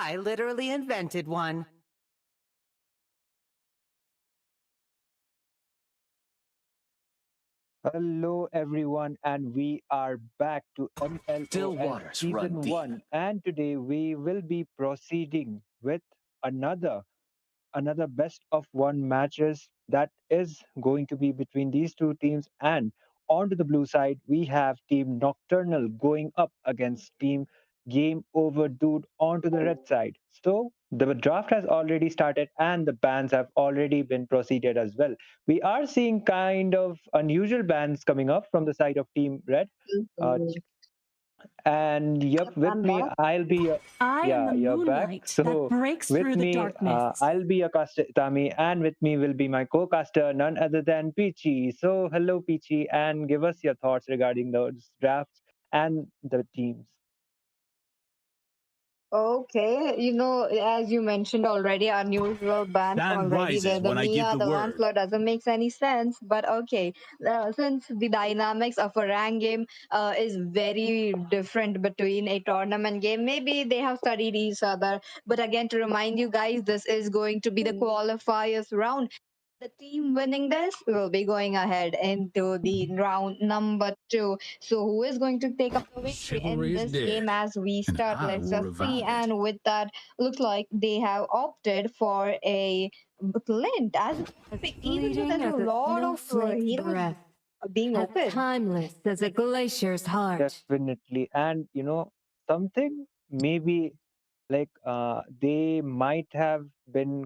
I literally invented one. Hello, everyone, and we are back to Still MLOS waters run Season deep. 1. And today we will be proceeding with another another best of one matches that is going to be between these two teams. And onto the blue side, we have Team Nocturnal going up against Team Game Over Dude onto the red side. So the draft has already started and the bans have already been proceeded as well. We are seeing kind of unusual bans coming up from the side of Team Red. Uh, Mhm. and yep, Yep, with I'm me, back. I'll be. I am Yeah, the you're back. moonlight that So breaks with through the me, darkness. I'll be your caster, Tami, and with me will be my co-caster, none other than Peachy. So hello, Peachy, and give us your thoughts regarding those drafts and the teams. Okay, as you mentioned already, unusual bands Sun already there. rises The when I give Mia, the the word. Lancelot doesn't make any sense, but okay. Since the dynamics of a rank game is very different between a tournament game, maybe they have studied each other. But again, to remind you guys, this is going to be the qualifiers round. The team winning this will be going ahead into the round number 2. So, who is going to take up the victory Chivalry in is this dead, game as we and start? I Let's will just see. revive it. And with that, looks like they have opted for a Clint. As even though Fleeting there's a as a lot of snowflake's heroes breath, being as open. timeless as a glacier's heart. Definitely, and something maybe like they might have been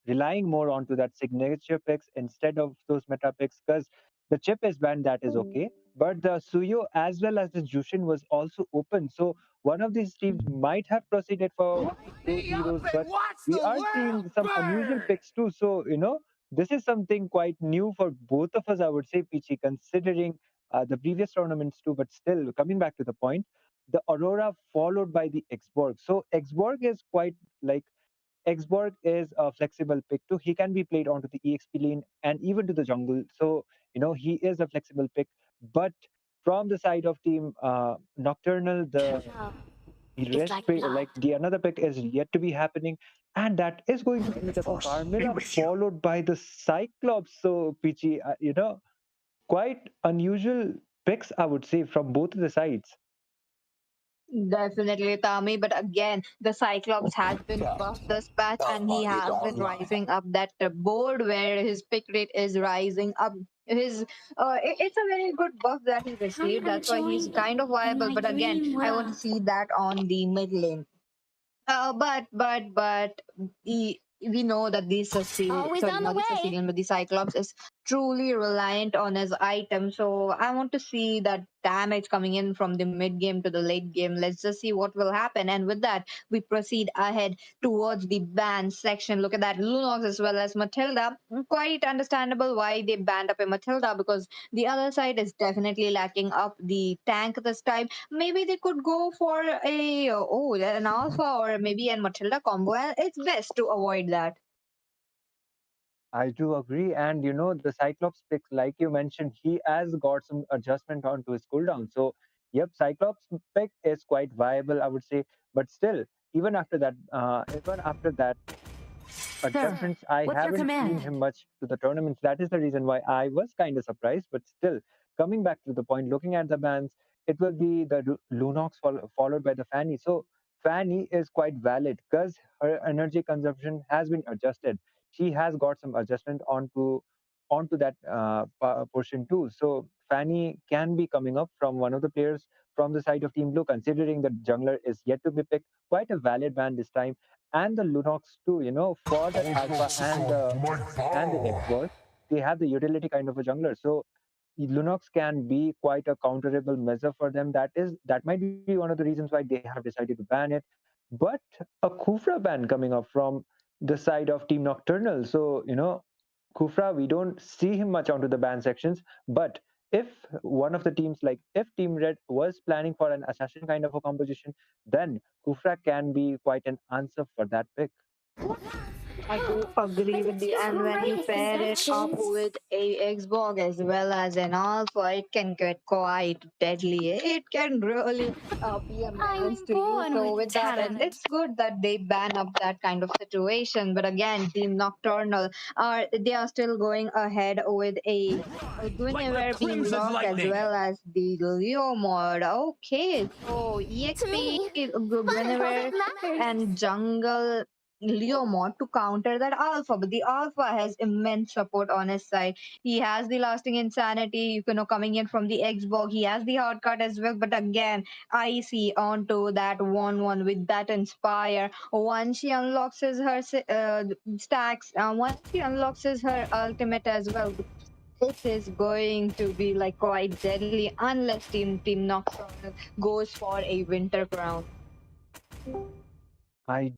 relying more onto that signature picks instead of those meta picks because the chip is banned, that is okay. But the Suyo as well as the Jushin was also open. So one of these teams might have proceeded for those Me up heroes, and but watch we the are world seeing some unusual burn! picks too. So, this is something quite new for both of us, I would say, Pichi, considering the previous tournaments too. But still, coming back to the point, the Aurora followed by the Xborg. So Xborg is quite like Xborg is a flexible pick too. He can be played onto the EXP lane and even to the jungle. So, he is a flexible pick. But from the side of team Nocturnal, the It's rest like pick, blood. like the another pick is yet to be happening. And that is going to be the Force be Carmilla with you. followed by the Cyclops. So, Pichi, quite unusual picks, I would say, from both of the sides. Definitely, Tami. But again, the Cyclops has been buffed this patch, and he has been rising up that board where his pick rate is rising up. It's a very good buff that he Come received. and That's why he's join me kind of in viable. my But again, dream I want to world. see that on the mid lane. But we know that the Cecilian, Always sorry, on the not the way. Cecilian, but the Cyclops is truly reliant on his item. So I want to see that damage coming in from the mid game to the late game. Let's just see what will happen. And with that, we proceed ahead towards the ban section. Look at that, Lunox as well as Matilda. Quite understandable why they banned up a Matilda, because the other side is definitely lacking up the tank this time. Maybe they could go for an alpha or maybe an Matilda combo, and it's best to avoid that. I do agree. And the Cyclops pick, like you mentioned, he has got some adjustment onto his cooldown. So, yep, Cyclops pick is quite viable, I would say. But still, even after that Sir, adjustments, I what's your haven't seen command? him much to the tournaments. That is the reason why I was kind of surprised. But still, coming back to the point, looking at the bans, it will be the Lunox followed by the Fanny. So Fanny is quite valid because her energy consumption has been adjusted. She has got some adjustment onto that portion too. So Fanny can be coming up from one of the players from the side of Team Blue, considering the jungler is yet to be picked. Quite a valid ban this time, and the Lunox too. For that Alpha and the Xborg, they have the utility kind of a jungler. So Lunox can be quite a counterable measure for them. That might be one of the reasons why they have decided to ban it. But a Kufra ban coming up from the side of Team Nocturnal. So Kufra, we don't see him much onto the ban sections. But if one of the teams, like if Team Red was planning for an assassin kind of a composition, then Kufra can be quite an answer for that pick. I do agree with you. And when you pair it up with a Xbox as well as an Alpha, it can get quite deadly. It can really be a menace I'm to you. born So with with that, and talent. it's good that they ban up that kind of situation. But again, Team Nocturnal they are still going ahead with a Like the Guinevere being crimson locked as lightning. well as the Leo mod. Okay, so To EXP me, fun is all Guinevere that matters. and Jungle Leo mod to counter that Alpha, but the Alpha has immense support on his side. He has the lasting insanity, coming in from the Xbox. He has the hard card as well, but again, I see onto that 1-1 with that Inspire. Once she unlocks her stacks, once she unlocks her ultimate as well, it is going to be like quite deadly unless Team Nocturnal goes for a winter crown. I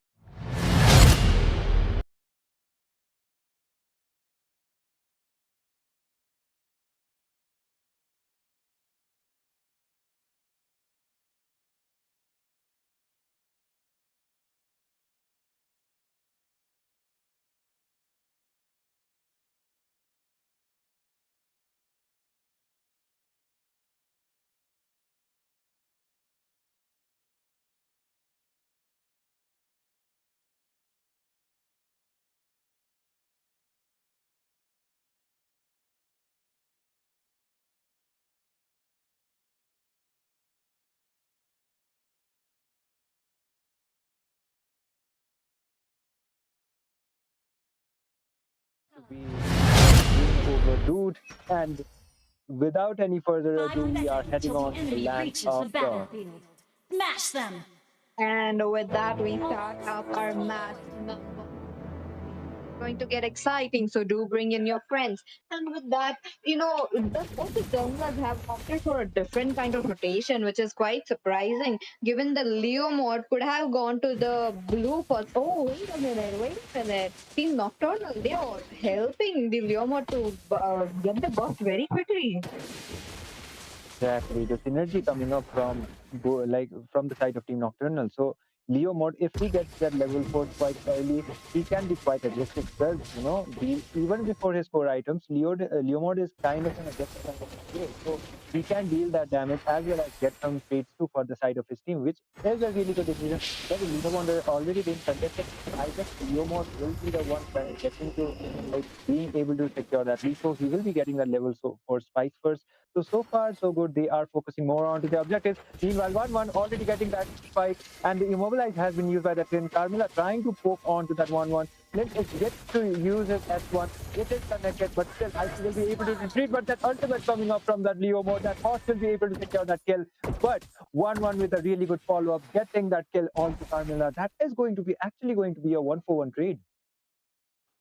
to be overdude. And without any further 5 ado, we are seconds heading till the on to the enemy land reaches the of the battlefield. Smash them! And with that, we start up our match number. Going to get exciting, so do bring in your friends. And with that, both the genres have opted for a different kind of rotation, which is quite surprising, given the Leo mod could have gone to the blue first. Oh, wait a minute. Team Nocturnal, they are helping the Leo mod to get the buff very quickly. exactly the synergy coming up from like from the side of Team Nocturnal. So Leo mode, if he gets that level 4 quite early, he can be quite aggressive because even before his core items, Leo mode is kind of an aggressive kind of player. So he can deal that damage as well as get some trades too for the side of his team, which is a really good decision. But Leo mode already been contested. I guess Leo mode will be the one getting to like being able to secure that lead. So he will be getting that level for spikes first. So far, so good. They are focusing more on to the objectives. Meanwhile, 1-1 already getting that spike, and the immobilize has been used by the Tin. Carmilla trying to poke on to that 1-1. Flint is yet to use his S1. It is connected, but still, I will be able to retreat. But that ultimate coming up from that Leo mode, that horse will be able to secure that kill. But 1-1 with a really good follow up, getting that kill onto Carmilla. That is going to be actually going to be a 1-for-1 trade.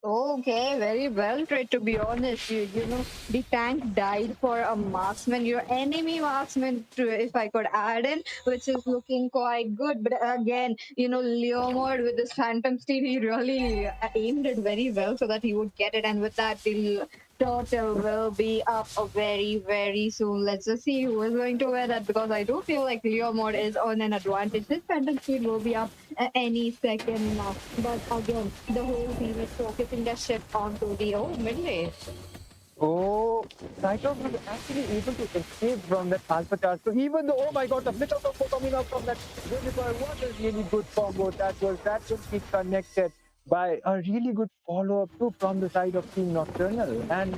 Okay, very well tried. To be honest, the tank died for a marksman, your enemy marksman, if I could add in, which is looking quite good. But again, Leomord with this Phantom Steed, he really aimed it very well so that he would get it. And with that, the total will be up very, very soon. Let's just see who is going to wear that, because I do feel like Leomord is on an advantage. His Phantom Steed will be up any second now. But again, the whole team is focusing their ship onto the mid lane. Oh, Cyclops was actually able to escape from that alpha charge. So even though, oh my god, the flicker combo coming out from that Unicorn, what a really good combo that was. That will be connected by a really good follow-up too from the side of Team Nocturnal. And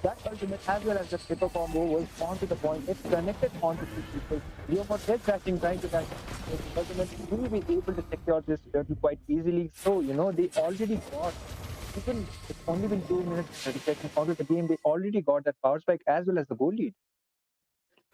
that ultimate as well as the flipper combo was on to the point. It's connected onto two people. Leomord is crashing, trying to catch ultimate. Will be able to secure this turtle quite easily. So, they already got even it's only been 2 minutes and 30 seconds out of the game, they already got that power spike as well as the goal lead.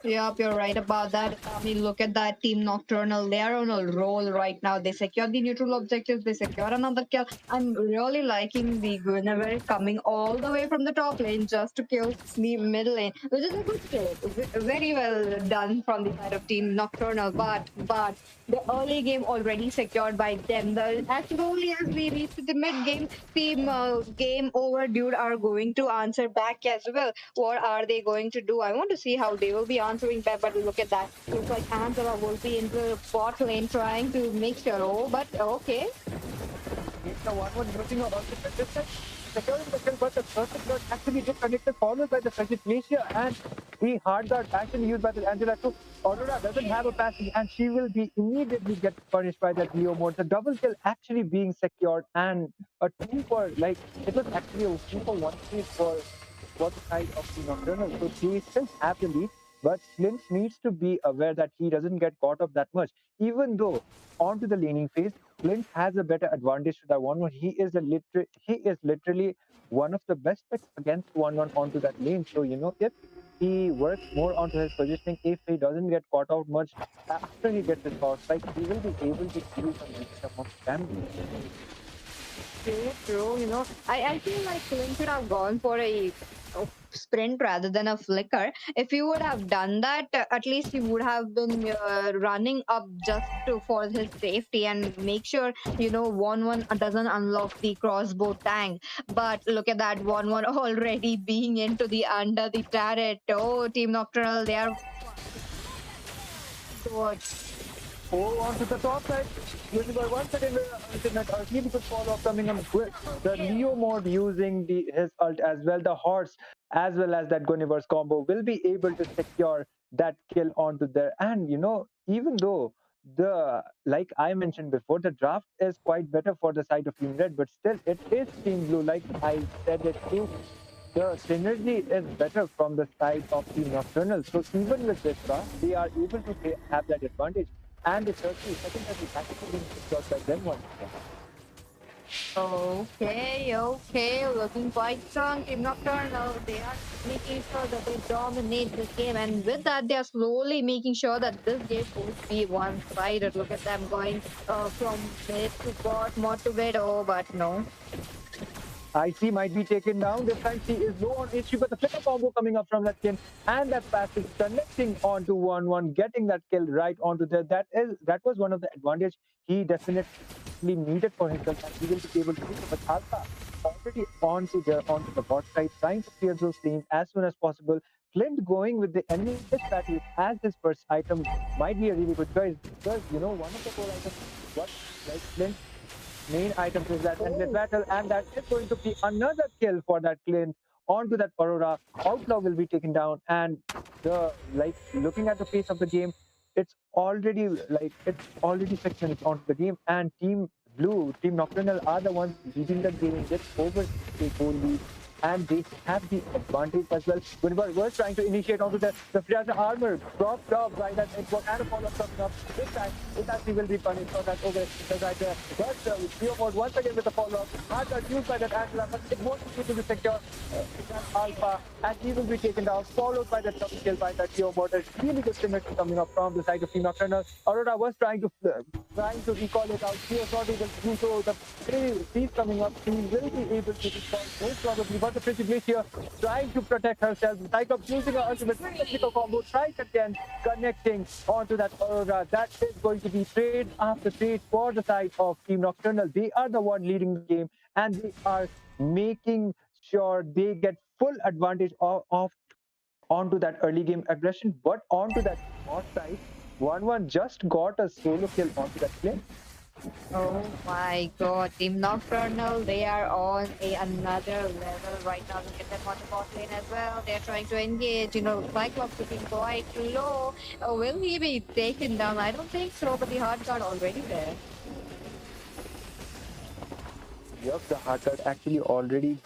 Yep, you're right about that. I mean, look at that Team Nocturnal. They are on a roll right now. They secure the neutral objectives. They secure another kill. I'm really liking the Guinevere coming all the way from the top lane just to kill the middle lane, which is a good kill. Very well done from the side of Team Nocturnal. But the early game already secured by them. As slowly as we reach the mid game, Team Game Over Dude are going to answer back as well. What are they going to do? I want to see how they will be answering back, but look at that. Looks like Angela will be in the bot lane trying to make sure. Oh, but okay. The 1-1 using a ultimate resistance, securing the kill, but the perfect shot actually disconnected, followed by the Sagittaria and the hard guard action used by the Angela too. Aurora doesn't have a passing and she will be immediately get punished by that Leo mode. The double kill actually being secured and a 2 for like it was actually a 2 for 1 lead for the side of the Nocturnal. So they still have the lead, but Flint needs to be aware that he doesn't get caught up that much. Even though onto the laning phase, Flint has a better advantage to that 1-1. He is literally one of the best picks against 1-1 onto that lane. So if he works more onto his positioning, if he doesn't get caught out much after he gets his power spike, he will be able to deal a decent amount of damage. True. I feel like Flynn should have gone for a sprint rather than a flicker. If he would have done that, at least he would have been running up just for his safety and make sure, 1-1 doesn't unlock the crossbow tank. But look at that 1-1 already being into the under the turret. Oh, Team Nocturnal, they are towards. Oh, onto the top side. Using by 1 second ultimate, a really good follow-up coming on with the Leo mode using his ult as well. The horse as well as that Guinevere's combo will be able to secure that kill onto there. And even though like I mentioned before, the draft is quite better for the side of Team Red, but still it is Team Blue. Like I said it too, the synergy is better from the side of Team Nocturnal. So even with this draft, they are able to have that advantage. And the second 30 actually being secured by them once again. Okay. Looking quite strong. Team Nocturnal, they are making sure that they dominate this game. And with that, they are slowly making sure that this game won't be one-sided. Look at them going from mid to bot, mod to mid. Oh, but no. IC might be taken down. This time she is low on HP, but the flicker combo coming up from that skin and that passive connecting onto 1-1, getting that kill right onto there. That was one of the advantage he definitely needed for himself, and he will be able to do so. But Alpha already onto the bot side, trying to clear those lanes as soon as possible. Flint going with the enemy battle as his first item might be a really good choice because one of the core items what like Flint main items is that endless battle, and that is going to be another kill for that Clint onto that Aurora. Outlaw will be taken down, and looking at the pace of the game, it's already 6 minutes onto the game, and Team Blue, Team Nocturnal are the ones leading the game with over a goal lead. And they have the advantage as well. Guinevere was trying to initiate onto the Friaza armor, dropped off by that network, and a follow-up coming up. This time, it actually will be punished for that over right there. But Leo mode once again with a follow-up. Hard got used by that Angela, but it won't be able to secure that Alpha, and he will be taken down, followed by that double kill by that Leo mode. There's really good synergy coming up from the side of Team Nocturnal. Aurora was trying to recall it out. She was not able to do so. The freeze coming up, she will be able to recall most probably, but the Pretty Glacier trying to protect herself. Cyclops using her ultimate technical combo, tries again, connecting onto that Aurora. That is going to be trade after trade for the side of Team Nocturnal. They are the one leading the game, and they are making sure they get full advantage of onto that early game aggression. But onto that bot side, 1-1 just got a solo kill onto that play. Oh my god, Team Nocturnal, they are on another level right now. Look at them on the bot lane as well. They're trying to engage, Cyclops looking quite low. Will he be taken down? I don't think so, but the hard guard already there. Yep, the hard cut actually already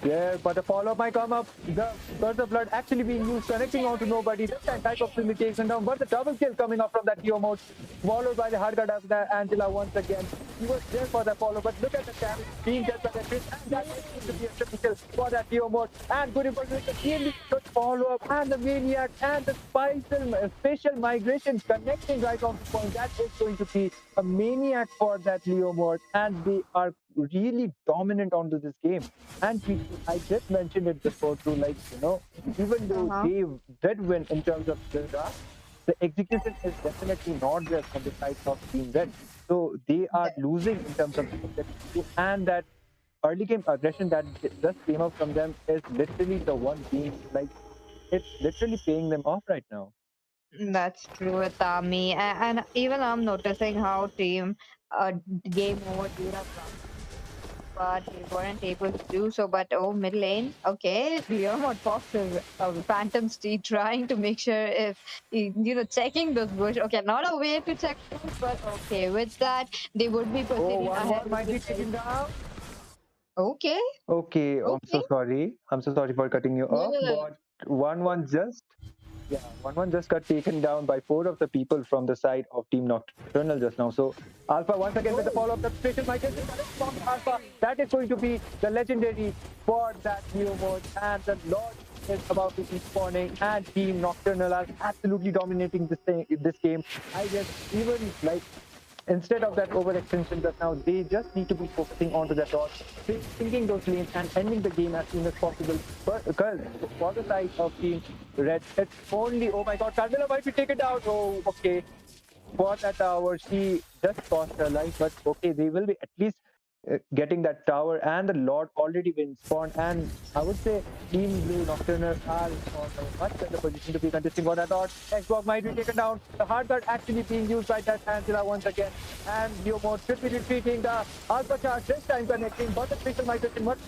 there, but the follow-up might come up. The Curse of Blood actually being used, connecting onto nobody. This time Cyclops will be taken down, but the double kill coming up from that Geo mode, followed by the hard cut of the Angela once again. He was there for the follow, but look at the damage being dealt by the Chris, and that is to be a triple kill for that Geo mode. And good with the really good follow-up, and the Maniac, and the spatial migration connecting right on the point. That is going to be a Maniac for that Leo mode, and they are really dominant onto this game. And I just mentioned it before too, even though they did win in terms of the draft, the execution is definitely not there from the side of Team Red. So they are losing in terms of the objective, and that early game aggression that just came up from them is literally the one being it's literally paying them off right now. That's true with Tami. And even I'm noticing how team game mode would have but he weren't able to do so. But oh, mid lane, okay, Guillermo pops a Phantom Steed, trying to make sure if checking those bush. Okay, not a way to check bush, but okay, with that they would be Oh, proceeding ahead 1-1 with might the be taken down. Okay, Okay, I'm so okay, sorry. I'm so sorry for cutting you no, off, no, no. but 1-1 just yeah, 1-1 just got taken down by four of the people from the side of Team Nocturnal just now. So Alpha once again with the follow-up substation migration that is from Alpha. That is going to be the legendary for that new mode, and the Lord is about to be spawning, and Team Nocturnal are absolutely dominating this game. I guess even like instead of that overextension just now, they just need to be focusing onto their dot, thinking those lanes and ending the game as soon as possible. But because for the side of Team Red, it's only, oh my god, Carmilla might be taken down. Oh, okay. For that tower, she just lost her life, but okay, they will be at least getting that tower, and the Lord already been spawned. And I would say Team Blue Nocturnal are on a much better position to be contesting for that Lord. Xbox might be taken down. The hard guard actually being used by that Angela once again. And Leomord should be retreating. The Alpha charge this time connecting, but the special migration must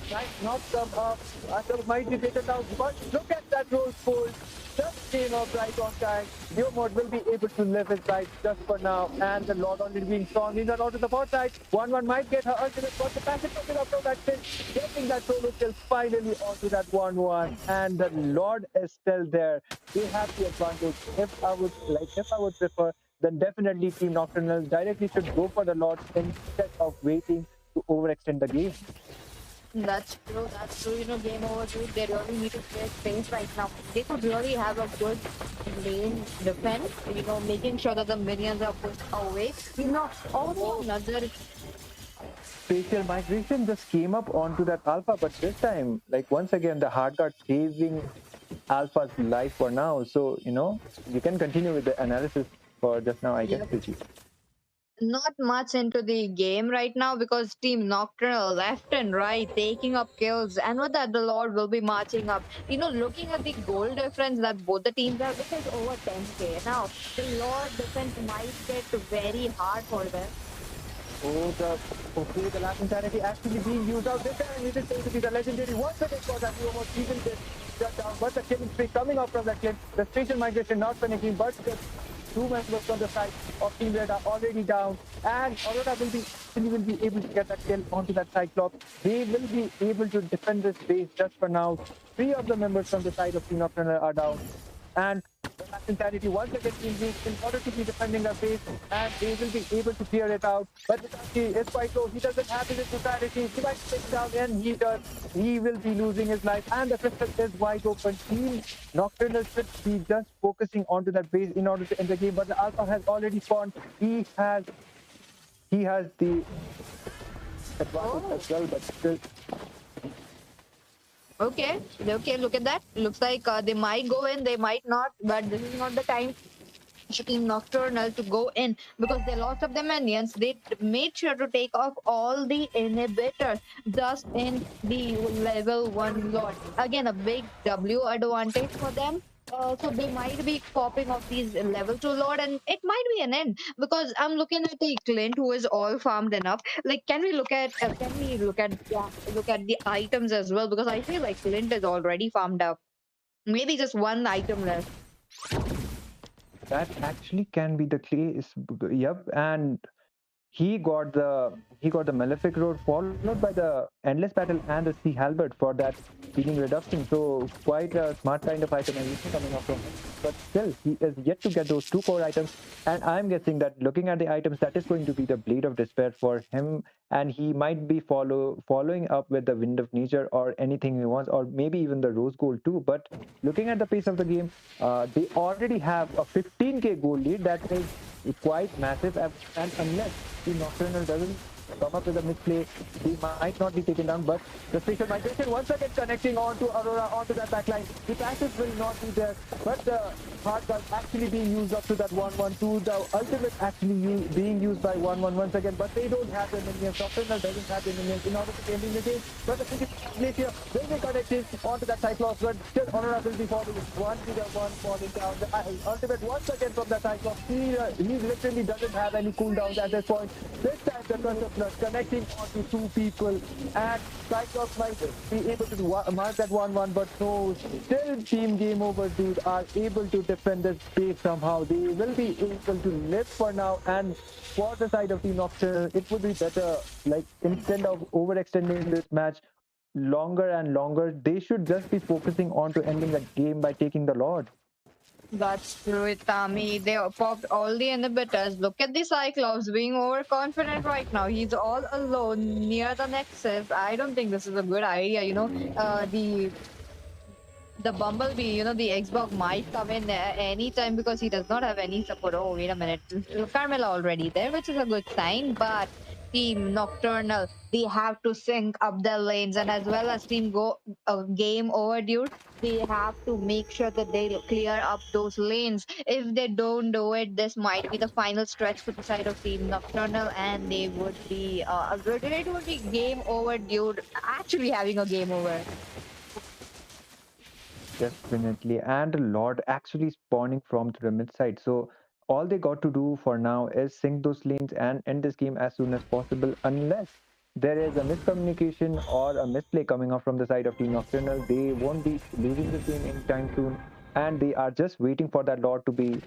not come up. Assault might be taken down, but look at that roll pull. Just came up right on time. Leomord will be able to live his life just for now. And the Lord already being strong. He's not to the bot side. 1-1 might get her ultimate, but the passive token up from that kill. Getting that solo kill finally onto that 1-1. And the Lord is still there. They have the advantage. If I would prefer, then definitely Team Nocturnal directly should go for the Lord instead of waiting to overextend the game. That's true. That's true. Game over, dude. They really need to clear space right now. They could really have a good lane defense. Making sure that the minions are pushed away. Also another. Spatial migration just came up onto that Alpha, but this time, like once again, the hard guard saving Alpha's life for now. So, you can continue with the analysis for just now, I guess, Suchi. Not much into the game right now because Team Nocturnal left and right taking up kills, and with that, the Lord will be marching up. Looking at the goal difference that both the teams have, it is over 10k. Now, the Lord defense might get very hard for them. Oh, the last insanity actually being used out this time. It is going to be the legendary once again for that you almost even get shut down. But the killing streak coming up from that kill. The spatial migration not finishing, but the two members from the side of Team Red are already down. And Aurora will be able to get that kill onto that Cyclops. They will be able to defend this base just for now. Three of the members from the side of Team Nocturnal are down. And the last insanity once again being used in order to be defending their base, and they will be able to clear it out. But Vitachi is quite low. He doesn't have his insanity. He might take down, and he does. He will be losing his life, and the crystal is wide open. Team Nocturnal should be just focusing onto that base in order to end the game. But the Alpha has already spawned. He has the advantage as well, but still. Okay, look at that. Looks like they might go in, they might not, but this is not the time for Team Nocturnal to go in because they lost of the minions. They made sure to take off all the inhibitors just in the level 1 Lord. Again, a big W advantage for them. So they might be popping off these level 2 Lord, and it might be an end because I'm looking at the Clint who is all farmed enough. Like, can we look at the items as well? Because I feel like Clint is already farmed up. Maybe just one item left. That actually can be the case. Yep, and he got the Malefic Road followed by the Endless Battle and the Sea Halberd for that healing reduction. So quite a smart kind of itemization coming up from him. But still, he is yet to get those two core items. And I'm guessing that looking at the items, that is going to be the Blade of Despair for him. And he might be following up with the Wind of Nature or anything he wants, or maybe even the Rose Gold too. But looking at the pace of the game, they already have a 15k goal lead. That is quite massive, and unless the Nocturnal doesn't come up with a misplay, he might not be taken down. But the spatial migration once again connecting onto Aurora, onto that backline. The passive will not be there, but the hard guard actually being used up to that 1-1-2. The ultimate actually being used by 1-1 once again, but they don't have the minions. Nocturnal doesn't have the minions in order to game the game. But the Glacier will be connected onto that Cyclops, but still Aurora will be falling. 1-1 falling down. The ultimate once again from the Cyclops. He literally doesn't have any cooldowns at this point. This time at the Curse of Blood, connecting onto two people, and Cyclops might be able to mark that 1-1, but no, still Team Game Over, dude, are able to defend this base somehow. They will be able to live for now, and for the side of Team Nocturnal, it would be better, like, instead of overextending this match longer and longer, they should just be focusing on to ending the game by taking the Lord. That's true, Tommy. They popped all the inhibitors. Look at the Cyclops being overconfident right now. He's all alone near the Nexus. I don't think this is a good idea. The Bumblebee, the Xbox might come in anytime because he does not have any support. Oh, wait a minute. Carmela already there, which is a good sign. But Team Nocturnal, they have to sync up their lanes, and as well as Team Go Game Over, dude. They have to make sure that they clear up those lanes. If they don't do it, this might be the final stretch for the side of Team Nocturnal, and they would be it would be game over, dude. Actually having a game over. Definitely. And a lot actually spawning from the mid side. So all they got to do for now is sync those lanes and end this game as soon as possible, unless there is a miscommunication or a misplay coming up from the side of Team Nocturnal. They won't be losing this game anytime soon. And they are just waiting for that Lord to be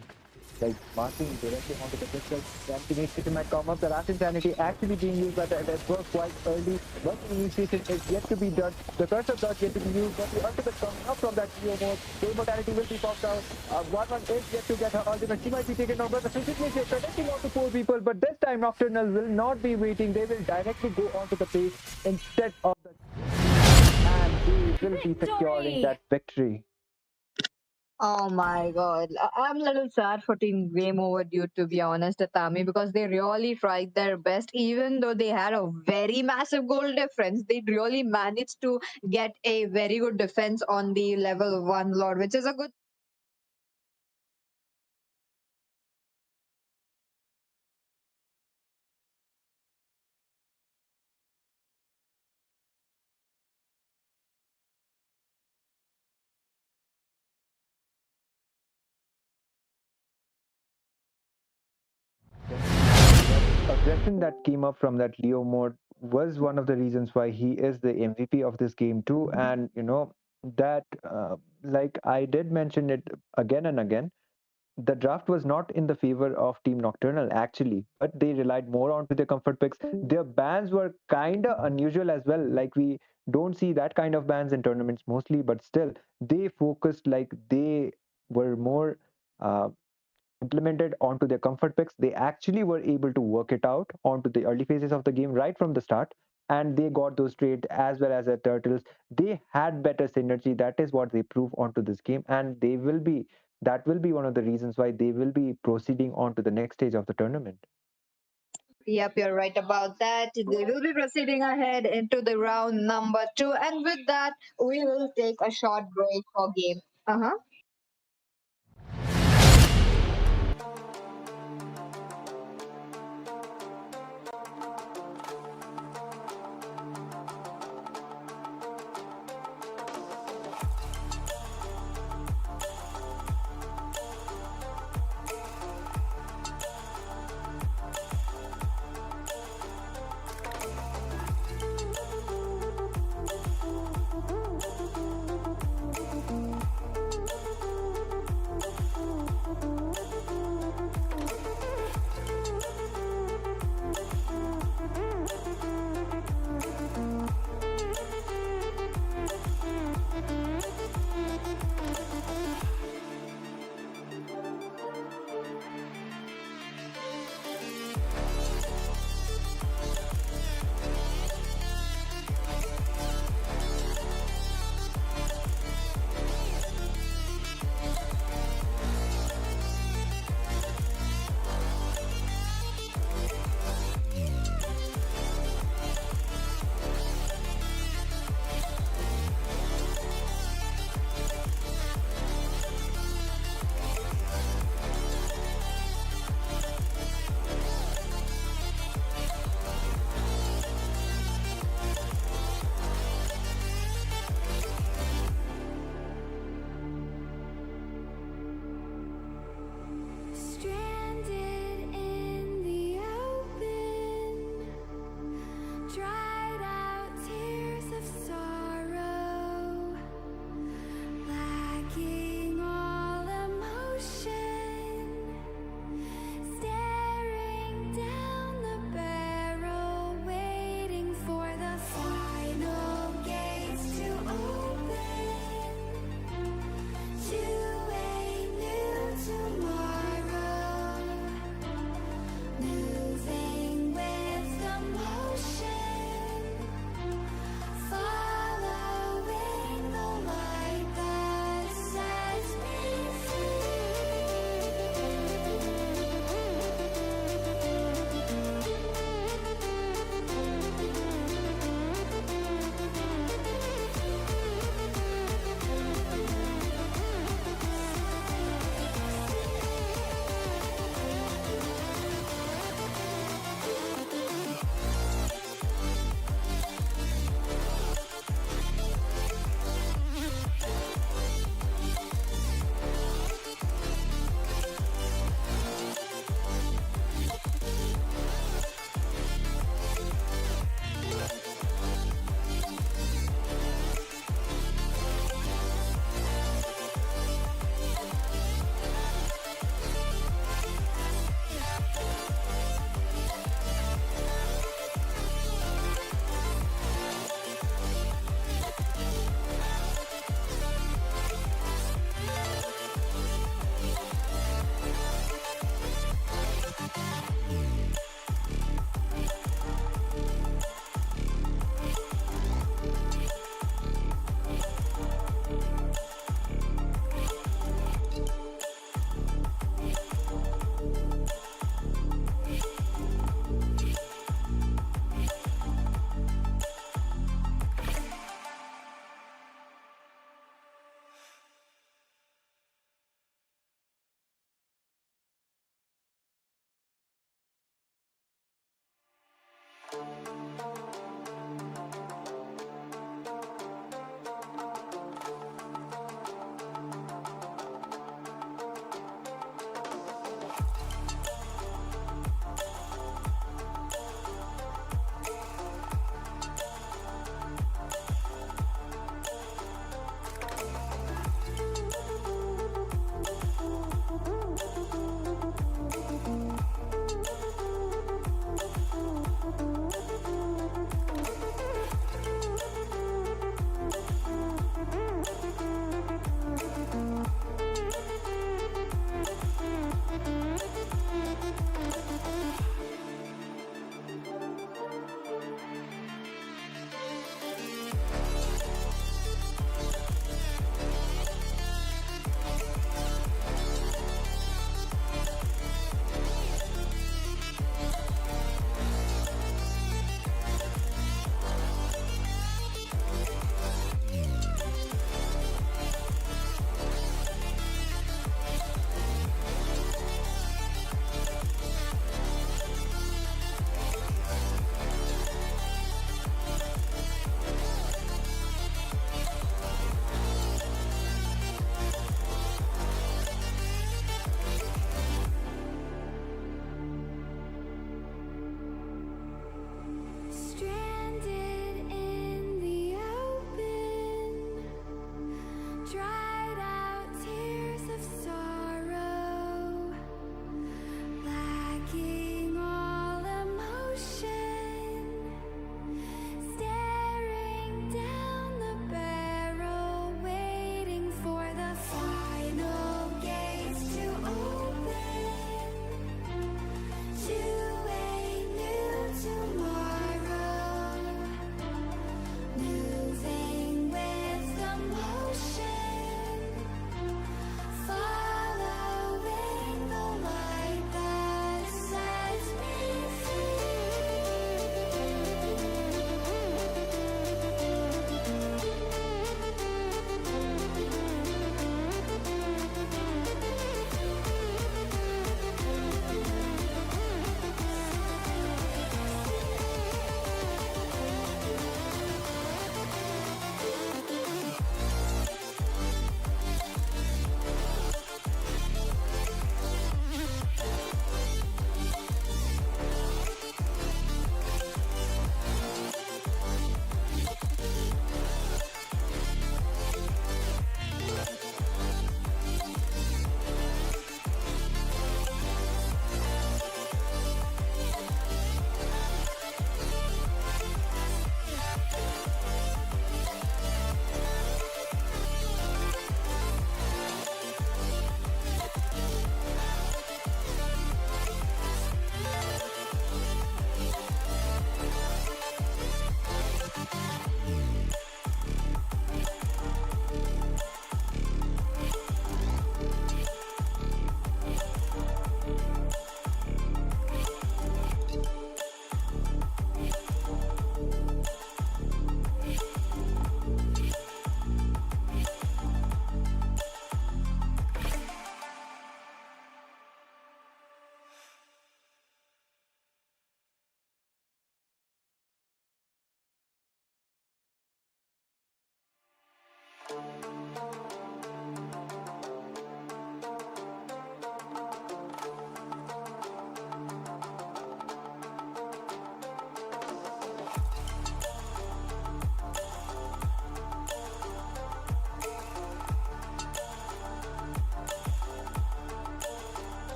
like marking directly onto the pistol. The initiation might come up. The Rash Insanity actually being used by the Esports quite early, but the initiation is yet to be done. The Curse of Blood yet to be used, but the ultimate coming up from that Geo mode. The immortality will be popped out. 1-1 is yet to get her ultimate. She might be taken over. The Supremacy is connecting onto 4 people, but this time Nocturnal will not be waiting. They will directly go onto the base instead of the... And they will be securing that victory. Oh my god. I'm a little sad for Team Game Over, dude, to be honest, Atami, because they really tried their best. Even though they had a very massive goal difference, they really managed to get a very good defense on the level 1 Lord, which is a good. Aggression that came up from that Leo mode was one of the reasons why he is the MVP of this game too. And that like I did mention it again and again, the draft was not in the favor of Team Nocturnal actually, but they relied more onto their comfort picks. Their bans were kind of unusual as well. Like we don't see that kind of bans in tournaments mostly, but still they focused, like they were more uh, implemented onto their comfort picks. They actually were able to work it out onto the early phases of the game right from the start, and they got those trades as well as their turtles. They had better synergy. That is what they prove onto this game, and they will be, that will be one of the reasons why they will be proceeding on to the next stage of the tournament. Yep, you're right about that. They will be proceeding ahead into the round number 2, and with that, we will take a short break for game. Uh huh.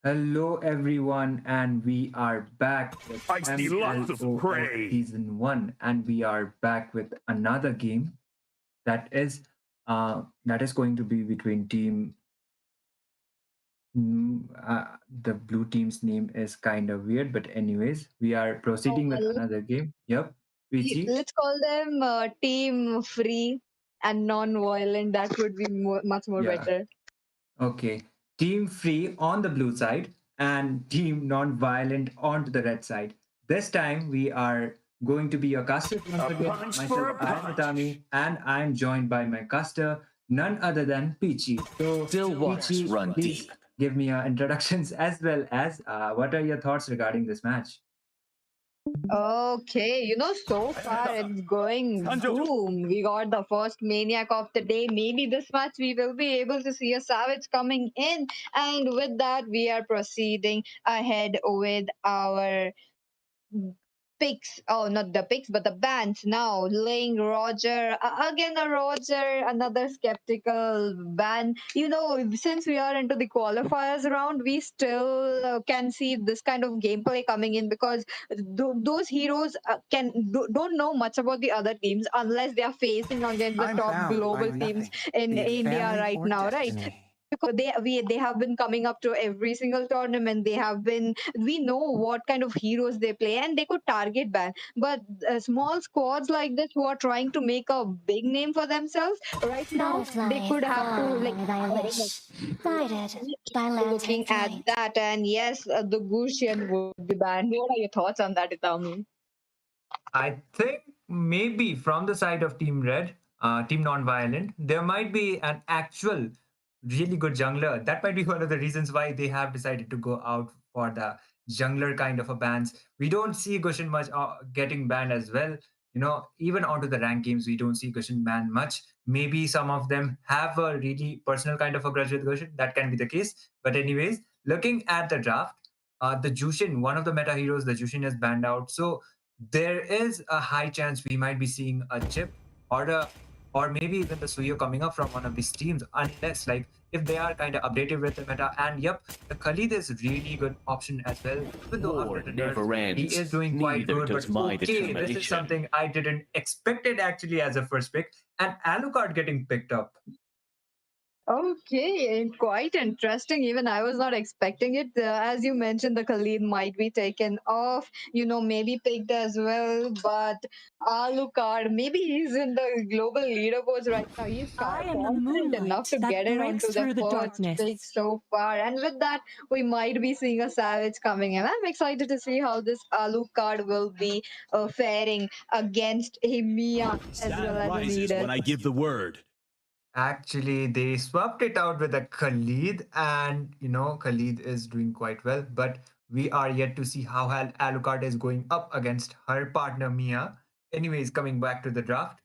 Hello, everyone, and we are back with I see lots of MLOS prey. Season 1, and we are back with another game that is going to be between the blue team's name is kind of weird, but anyways, we are Oh, proceeding with well, another game. Yep, Vici. let's call them team free and non-violent. That would be much more Yeah. better. Okay. Team free on the blue side and team non-violent onto the red side. This time we are going to be your caster once again. punch for Myself, a I am punch. Atami, and I am joined by my caster, none other than Peachy. So, Still waters Peachy, run please deep. give me your introductions as well as what are your thoughts regarding this match? Okay, so far it's going boom. We got the first maniac of the day. Maybe this match we will be able to see a savage coming in. And with that, we are proceeding ahead with our picks. Oh, not the picks, but the bands now. Ling, Roger, again a Roger, another skeptical band. Since we are into the qualifiers round, we still can see this kind of gameplay coming in because those heroes don't know much about the other teams unless they are facing against the I'm top bound by global teams nothing, in be it India family right or now, right? destiny. Because they have been coming up to every single tournament. We know what kind of heroes they play and they could target ban, but small squads like this who are trying to make a big name for themselves right now, they Butterfly, could have to fly like thy wish, guided by lantern looking at flight. that. And yes, the Gusian would be banned. What are your thoughts on that, Itami? I think maybe from the side of Team Red, Team Non-Violent, there might be an actual really good jungler. That might be one of the reasons why they have decided to go out for the jungler kind of a bans. We don't see Gushin much getting banned as well. Even onto the rank games, we don't see Gushin banned much. Maybe some of them have a really personal kind of a grudge with Gushin. That can be the case. But anyways, looking at the draft, the Jushin, one of the meta heroes, the Jushin is banned out. So there is a high chance we might be seeing a chip or maybe even the Suyo coming up from one of these teams, unless like if they are kind of updated with the meta. And yep, the Khalid is really good option as well. Even though after War the never nerf, he ends. is doing quite Neither good. does But my okay, this is determination. something I didn't expect it actually as a first pick. And Alucard getting picked up. Okay, and quite interesting. Even I was not expecting it. As you mentioned, the Khalid might be taken off, maybe picked as well. But Alucard, maybe he's in the global leaderboards right now. He's I am the confident enough moonlight to that get it breaks onto the through the first darkness. pick so far. And with that, we might be seeing a Savage coming in. I'm excited to see how this Alucard will be faring against a Mia as well as a leader. I give the word. Actually, they swapped it out with a Khalid, and Khalid is doing quite well. But we are yet to see how Alucard is going up against her partner Mia. Anyways, coming back to the draft,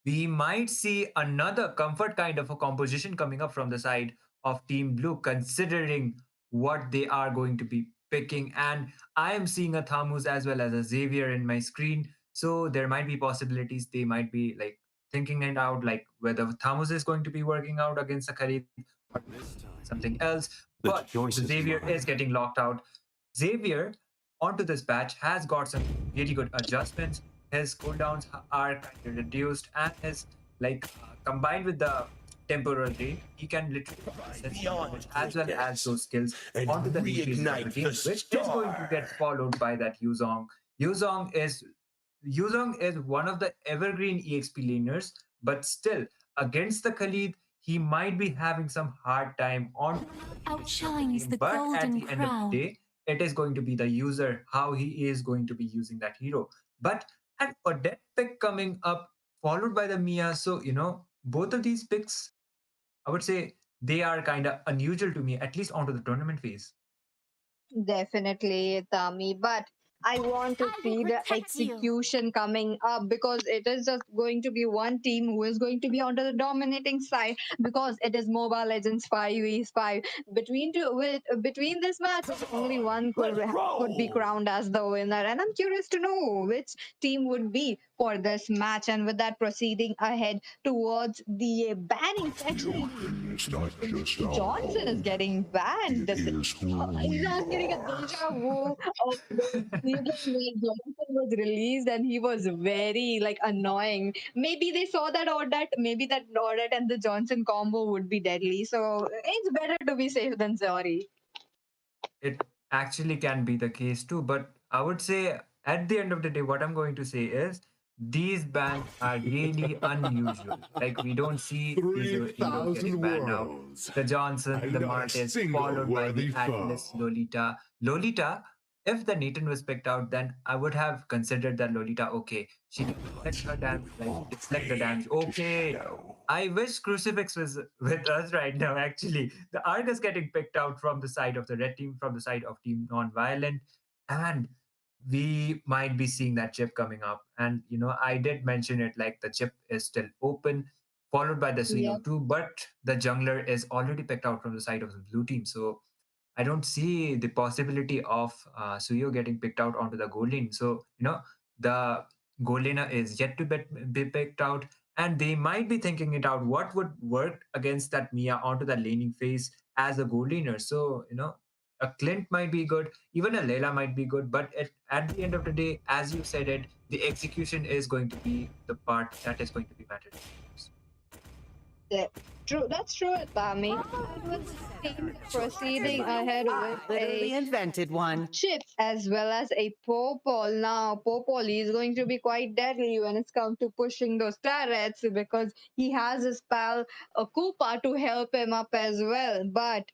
we might see another comfort kind of a composition coming up from the side of Team Blue, considering what they are going to be picking. And I am seeing a Thamus as well as a Xavier in my screen. So there might be possibilities they might be like thinking it out, like whether Thamus is going to be working out against a Khalid or something else. The But choice the is Xavier mine. is getting locked out. Xavier onto this patch has got some really good adjustments. His cooldowns are kind of reduced, and his combined with the temporal rate, he can literally access damage as well as those skills And onto the new phases of the reignite game, the which is going to get star. followed by that Yuzong. Yuzong is Yuzong is one of the evergreen EXP laners, but still against the Khalid, he might be having some hard time on the initiation of the Outshines game. the But at golden the end of the crown. day, it is going to be the user how he is going to be using that hero. But an Odette pick coming up, followed by the Mia. So both of these picks, I would say they are kind of unusual to me, at least onto the tournament phase. Definitely, Tami. But I want to I will see the protect you. execution coming up because it is just going to be one team who is going to be on the dominating side because it is Mobile Legends 5v5. Between this match, only one could be crowned as the winner. And I'm curious to know which team would be for this match. And with that, proceeding ahead towards the banning section. It's not just Johnson is getting banned. It is who I'm getting a deja vu of the season where Johnson was released and he was very like annoying. Maybe they saw that audit, maybe that audit and the Johnson combo would be deadly. So it's better to be safe than sorry. It actually can be the case too, but I would say at the end of the day, what I'm going to say is these bans are really unusual. Like we don't see these heroes 3,000 getting banned out. worlds. The Johnson, And the not a Martes, single followed by the worthy Atlas, foe. Lolita. Lolita, if the Nathan was picked out, then I would have considered that Lolita, okay, she can deflect her damage, like deflect the damage. Okay, I wish Crucifix was with us right now, actually. The Argus getting picked out from the side of the red team, from the side of Team Nonviolent, and we might be seeing that chip coming up. And, I did mention it like the chip is still open, followed by the Yep. Suyo too, but the jungler is already picked out from the side of the blue team. So I don't see the possibility of Suyo getting picked out onto the gold lane. So, the gold laner is yet to be picked out, and they might be thinking it out what would work against that Mia onto the laning phase as a gold laner. So, a Clint might be good, even a Layla might be good, but at the end of the day, as you said it, the execution is going to be the part that is going to be mattered. Yeah, true. That's true, Tami. And with the team proceeding ahead I with literally a invented one. chip as well as a Popol. Now, Popol is going to be quite deadly when it's come to pushing those turrets because he has his pal Koopa to help him up as well. But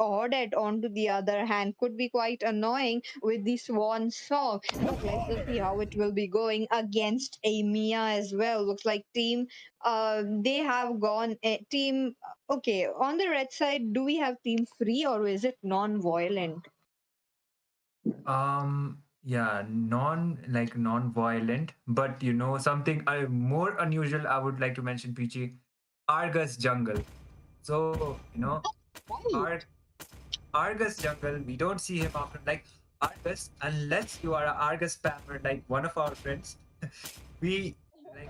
Audit, on to the other hand, could be quite annoying with the Swan song. But let's just see how it will be going against a Mia as well. Looks like team they have gone team okay on the red side. Do we have team free or is it non-violent? Yeah, non-violent, but something more unusual. I would like to mention PG, Argus jungle. So Right. Ar- Argus jungle. We don't see him often. Like Argus, unless you are a Argus spammer, like one of our friends, we like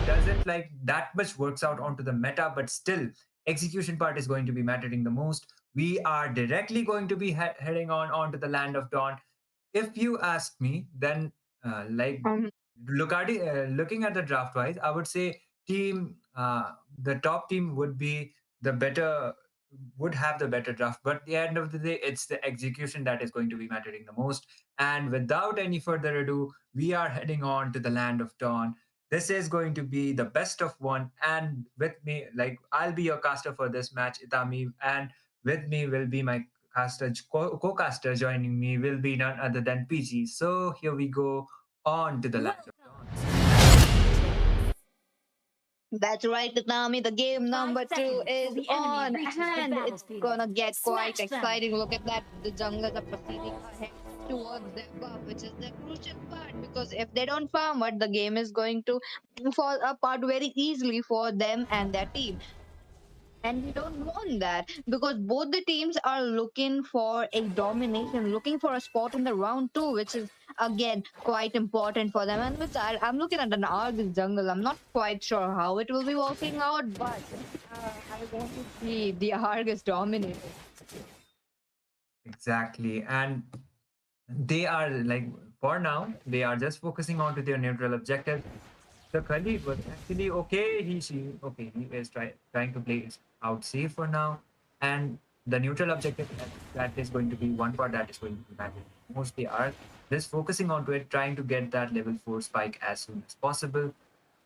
doesn't like that much works out onto the meta, but still execution part is going to be mattering the most. We are directly going to be heading on onto the land of dawn. If you ask me, then like um looking at the draft wise, I would say the top team would be the better, would have the better draft. But at the end of the day, it's the execution that is going to be mattering the most. And without any further ado, we are heading on to the land of dawn. This is going to be the best of one, and with me, like I'll be your caster for this match, Itami, and with me will be my co-caster joining me will be none other than PG. So here we go on to the land of dawn. that's right, Nami. The game number 2 seconds till is the enemy on reaches the and it's battlefield. gonna get quite Smash them! exciting. Look at that, the junglers are proceeding ahead towards their buff, which is the crucial part because if they don't farm it, the game is going to fall apart very easily for them and their team. And we don't want that because both the teams are looking for a domination, looking for a spot in the round two, which is again quite important for them. And with that, I'm looking at an Argus jungle. I'm not quite sure how it will be working out, but I want to see the Argus dominate. Exactly. And they are like, for now, they are just focusing on to their neutral objective. The Khalid was actually okay. He is trying to play it out safe for now. And the neutral objective, that is going to be one part that is going to be mattering. Most they are just focusing onto it, trying to get that level 4 spike as soon as possible.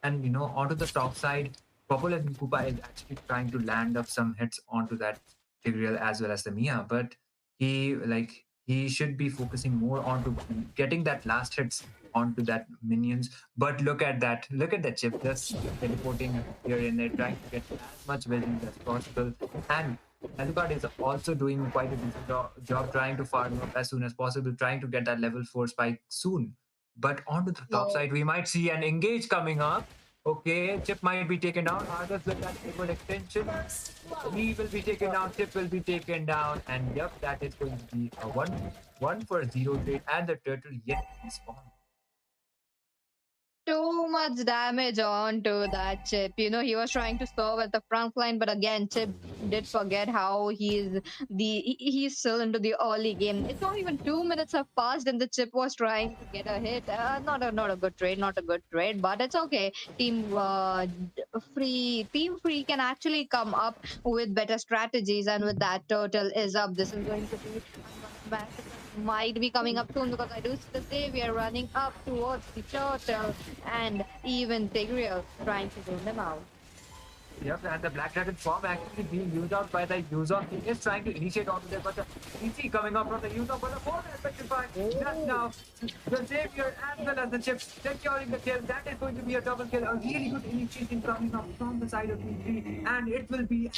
And onto the top side, Popul and Kupa is actually trying to land up some hits onto that Tigreal as well as the Mia, but he should be focusing more onto getting that last hits onto that minions. But look at that chip just teleporting here and there, trying to get as much vision as possible. And Alucard is also doing quite a decent job trying to farm up as soon as possible, trying to get that level 4 spike soon. But onto the top So side, we might see an engage coming up. Okay, Chip might be taken down. Argus with that able extension. He will be taken down. Chip will be taken down. And yep, that is going to be a 1 for 0 trade. And the turtle yet to respawn. too much damage onto that Chip. You know, he was trying to serve at the front line, but again, Chip did forget how he's still into the early game. It's not even 2 minutes have passed, and the Chip was trying to get a hit. Not a good trade, not a good trade, but it's okay. Team Free can actually come up with better strategies, and with that, Turtle is up. This is going to be might be coming up soon because I do see the Savior running up towards the Turtle and even Tigreal trying to bring them out. Yep, and the Black Dragon form actually being used out by the Yuzong. He is trying to initiate onto there, but the CC coming up from the Yuzong, but the form is petrified. Just now, the Xavier as well as the Chip securing the kill. That is going to be a double kill. A really good initiation coming up from the side of T3, and it will be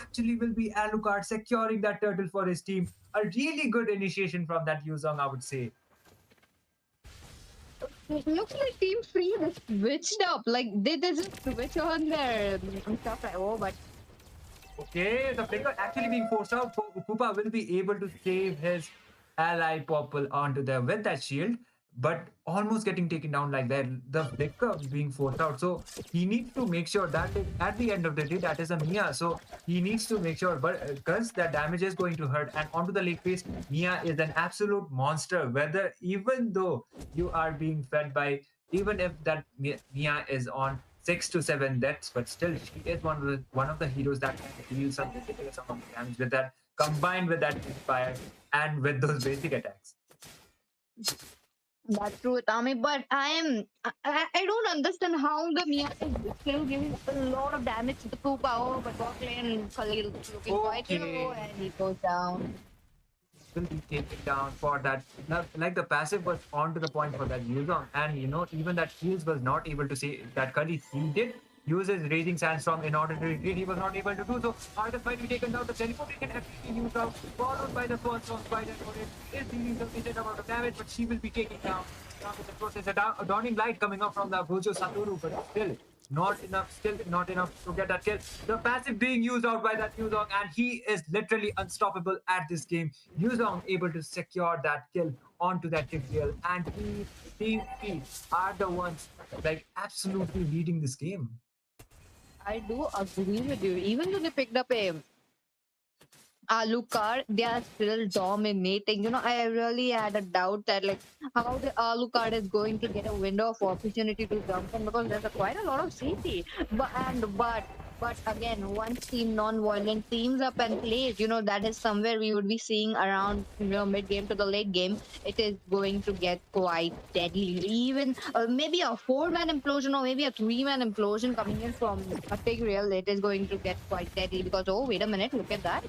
Alucard securing that turtle for his team. A really good initiation from that Yuzong, I would say. It looks like Team Free they switched up. Like they just switch on their stuff. Like, oh, but Okay, the flicker actually being forced out. Koopa will be able to save his ally Popple onto there with that shield, but almost getting taken down like that. The flicker being forced out. So he needs to make sure that at the end of the day, that is a Mia. So he needs to make sure, but because that damage is going to hurt, and onto the lake phase, Mia is an absolute monster. Whether even though you are being fed by, even if that Mia is on 6 to 7 deaths, but still she is one of the heroes that can deal some ridiculous amount of damage with that, combined with that fire and with those basic attacks. that's true, Tommy. But I don't understand how the Mia is still giving a lot of damage to the Koopa. Oh, but bot lane Khalil is looking quite low and he goes down. Will be taken down for that. Now, like the passive was on to the point for that Yuzong, and you know, even that Shields was not able to say that Kali. He did use his Raging Sandstorm in order to retreat. He was not able to do so. Argus might be taken down. The teleportation actually used out, followed by the first one by that opponent. Is dealing some decent amount of damage, but she will be taken down. Now with the process, a dawning light coming up from the Gojo Satoru, but still not enough to get that kill. The passive being used out by that Yuzong, and he is literally unstoppable at this game. Yuzong able to secure that kill onto that kill, and Team P are the ones like absolutely leading this game. I do agree with you. Even though they picked up a Alucard, they are still dominating. You know, I really had a doubt that like how the Alucard is going to get a window of opportunity to jump in because there's quite a lot of CT. But again, once Team Non-Violent teams up and plays, you know, that is somewhere we would be seeing around, you know, mid game to the late game. It is going to get quite deadly. Even maybe a 4-man implosion or maybe a 3-man implosion coming in from a Tigreal, it is going to get quite deadly because oh wait a minute, look at that.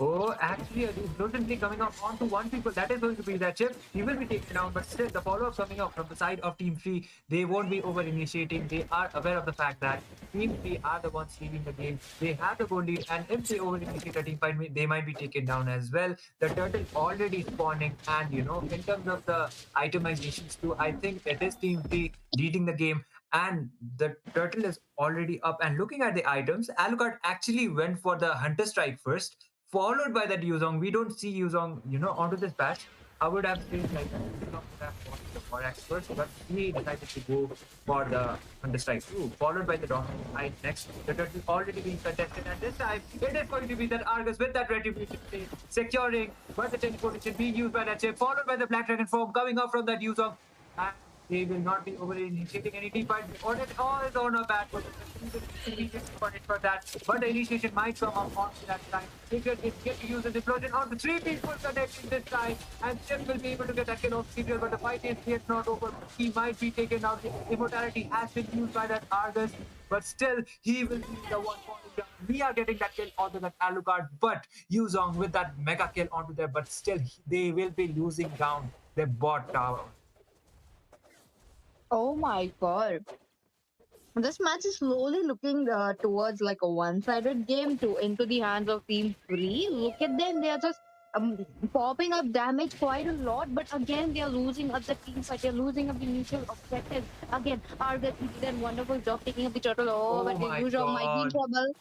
Oh, actually, a explosion coming up onto one people. That is going to be that Chip. He will be taken down, but still, the follow-up coming up from the side of Team 3. They won't be over-initiating. They are aware of the fact that Team 3 are the ones leading the game. They have the goal lead, and if they over-initiate a team fight, they might be taken down as well. The turtle already spawning, and you know, in terms of the itemizations too, I think it is Team 3 leading the game. And the turtle is already up. And looking at the items, Alucard actually went for the Hunter Strike first, followed by that Yuzong. We don't see Yuzong, you know, onto this patch. I would have said like Yuzong would have gone to the Forax first, but he decided to go for the Hunter Strike 2, followed by the Dawn Knight next. The turtle already being contested, and this time it is going to be that Argus with that retribution securing, but the teleportation being used by that Chip, followed by the Black Dragon form coming up from that Yuzong. And they will not be over-initiating any team fight. All is on a bad for that. But the initiation might come up on that time. They get to use the deployment on the 3 people connecting this time. And Chip will be able to get that kill off Serial, but the fight is yet not over. He might be taken out. Immortality has been used by that Argus, but still he will be the one falling down. We are getting that kill onto that Alucard, but Yuzong with that mega kill onto there, but still they will be losing down their bot tower. Oh my god. This match is slowly looking towards like a one-sided game to into the hands of Team Free. Look at them; they are just popping up damage quite a lot. But again, they are losing up the team fight. They're losing up the mutual objective. Again, Argus did a wonderful job taking up the turtle. Oh, but the usual might be in trouble.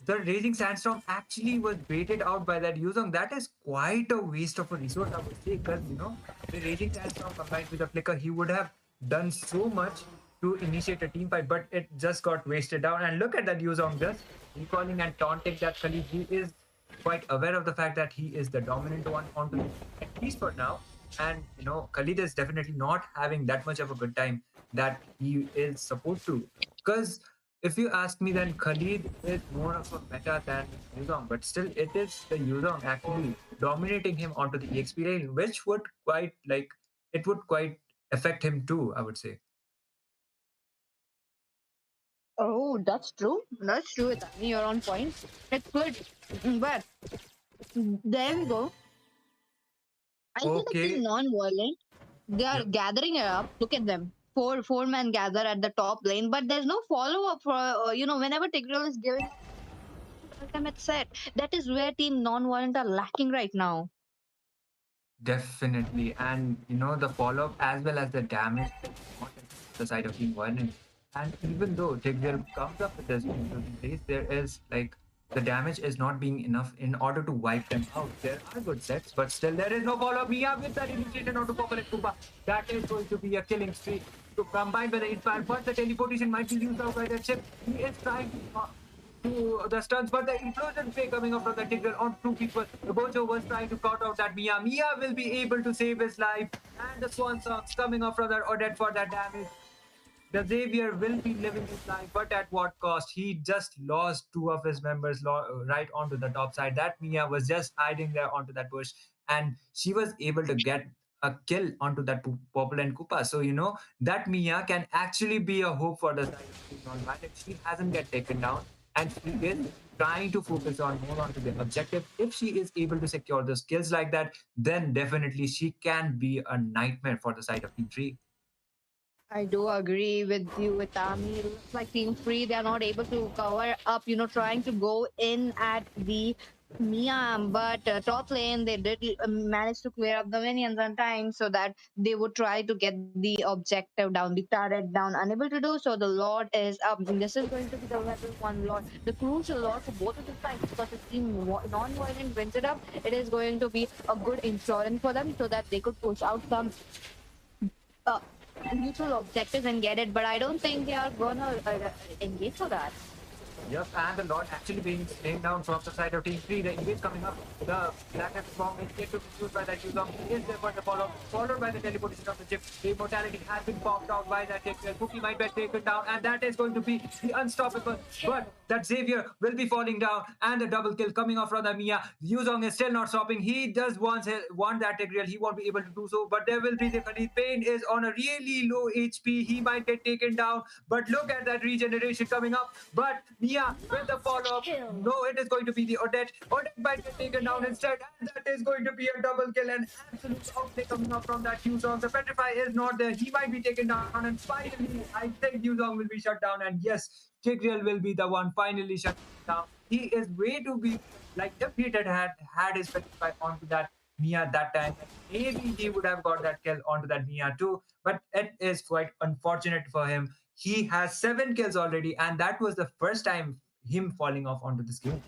The Raging Sandstorm actually was baited out by that Yuzong. That is quite a waste of a resource, I would say, because you know the Raging Sandstorm combined with the Flicker, he would have done so much to initiate a team fight, but it just got wasted down. And look at that Yuzong just recalling and taunting that Khalid. He is quite aware of the fact that he is the dominant one onto the team, at least for now. And Khalid is definitely not having that much of a good time that he is supposed to. Because if you ask me, then Khalid is more of a meta than Yuzong, but still it is the Yuzong actually dominating him onto the EXP lane, which would quite it would quite affect him too, I would say. Oh, that's true. That's true. You're on point. It's good. But there we go. I see the team Okay. non-violent. They are Yep. gathering it up. Look at them. Four men gather at the top lane, but there's no follow up for whenever Tigreal is giving ultimate set. That is where team non-violent are lacking right now. Definitely. And the follow up as well as the damage on the side of Team Violent. And even though Tigreal comes up with this place, there is the damage is not being enough in order to wipe them out. There are good sets, but still there is no follow up. Mia with that initiation onto Popper Kupa. That is going to be a killing streak. To combine with the inspire, but the teleportation might be used out by that chip. He is trying to the stuns, but the implosion play coming up from the Tigreal on two people. The Bojo was trying to cut out that Mia. Mia will be able to save his life, and the Swan Songs coming off from that Odette for that damage. The Xavier will be living his life, but at what cost? He just lost two of his members right onto the top side. That Mia was just hiding there onto that bush, and she was able to get a kill onto that Popple and Koopa. So, that Mia can actually be a hope for the side of non-violent. She hasn't get taken down, and she is trying to focus on more onto the objective. If she is able to secure the skills like that, then definitely she can be a nightmare for the side of Team 3. I do agree with you, with Tami. It looks like Team Free, they are not able to cover up, trying to go in at the Mia, but top lane, they did manage to clear up the minions on time so that they would try to get the objective down, the turret down. Unable to do so, the Lord is up. This is going to be the level 1 Lord. The crucial Lord for both of the sides, because if Team non-violent wins it up, it is going to be a good insurance for them so that they could push out some uh, neutral objectives and get it, but I don't think they are gonna engage for that. Yep, and the Lord actually being slain down from the side of Team 3. The engage coming up. The Black Hat bomb is yet to be used by that Yuzong. He is there for the follow, followed by the teleportation of the chip. The immortality has been popped out by that Tigreal. Cookie might be taken down, and that is going to be the unstoppable. But that Xavier will be falling down, and the double kill coming off from the Mia. Yuzong is still not stopping. He does want that Tigreal. He won't be able to do so, but there will be the Khalid. Pain is on a really low HP. He might get taken down, but look at that regeneration coming up. But Mia with the follow-up. No, it is going to be the Odette. Odette might get taken down instead, and that is going to be a double kill and absolute outplay coming up from that Yuzong. The Petrify is not there. He might be taken down, and finally, I think Yuzong will be shut down. And yes, Tigreal will be the one finally shut down. He is way too big. Like if he had his Petrify onto that Mia that time, maybe he would have got that kill onto that Mia too. But it is quite unfortunate for him. He has 7 kills already, and that was the first time him falling off onto this game.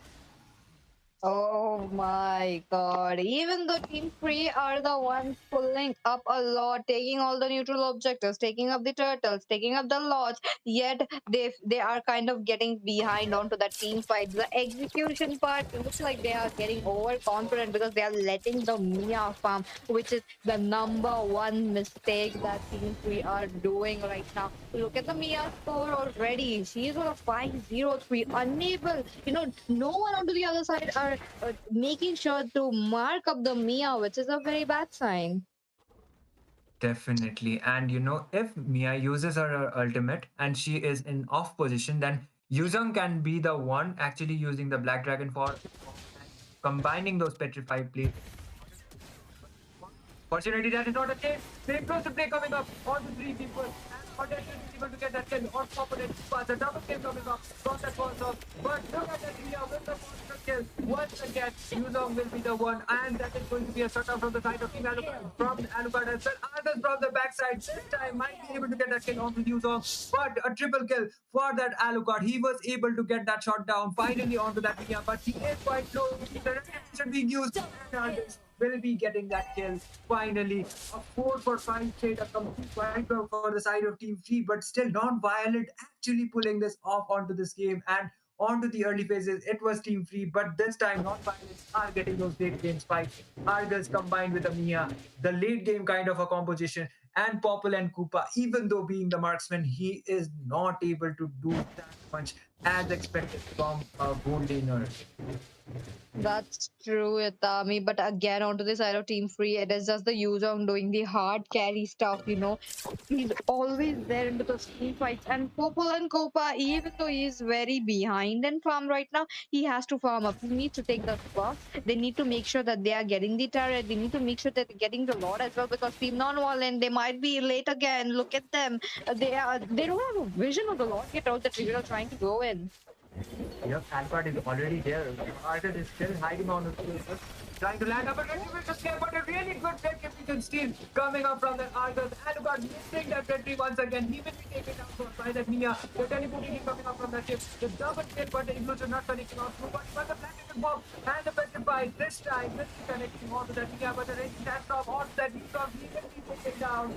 Oh my god. Even though Team Free are the ones pulling up a lot, taking all the neutral objectives, taking up the turtles, taking up the lords, yet they are kind of getting behind onto that team fight. The execution part, it looks like they are getting overconfident because they are letting the Mia farm, which is the number one mistake that Team Free are doing right now. Look at the Mia score already. She's on a 5-0-3, unable, no one onto the other side are making sure to mark up the Mia, which is a very bad sign. Definitely. And if Mia uses her ultimate and she is in off position, then Yuzong can be the one actually using the Black Dragon for combining those petrified plays. Fortunately, that is not the case. Very close to play coming up on the 3 people. And Odette is able to get that kill on top of it. But a double kill coming up from that one. But look at that Mia with the monster kill. Once again, Yuzong will be the one. And that is going to be a shutdown from the side of Team Alucard. From Alucard as well. Others from the backside. This time might be able to get that kill onto Yuzong. But a triple kill for that Alucard. He was able to get that shot down finally onto that Mia. But he is quite low. The reputation being used. will be getting that kill. Finally, a 4 for 5 trade, a complete wipeout for the side of Team Free, but still non-violent actually pulling this off onto this game and onto the early phases. It was Team Free, but this time non-violence are getting those late game spikes. Argus combined with Amia, the late game kind of a composition, and Popple and Koopa, even though being the marksman, he is not able to do that much as expected from a gold laner. That's true, Itami. But again, onto the side of Team Free, it is just the user doing the hard carry stuff. He's always there into the team fights. And Popol and Copa, even though he is very behind in farm right now, he has to farm up. He needs to take the buff. They need to make sure that they are getting the turret. They need to make sure that they're getting the Lord as well, because Team Non-Violent, they might be late again. Look at them. They don't have a vision of the Lord yet out that Trigger are trying to go in. Yep, Alphard is already there. Argus is still hiding on the field, trying to land up a retribution escape, but a really good retribution steal coming up from that Argus. Alucard missing that retry once again. He will be taken down by that Mia. The teleporting coming up from that ship. The double kill, but the Iglusion not connecting on through. But the planted bomb and the petrify this time will be connecting onto that Mia, but the range stands off on that Yusuf. He will be taken down.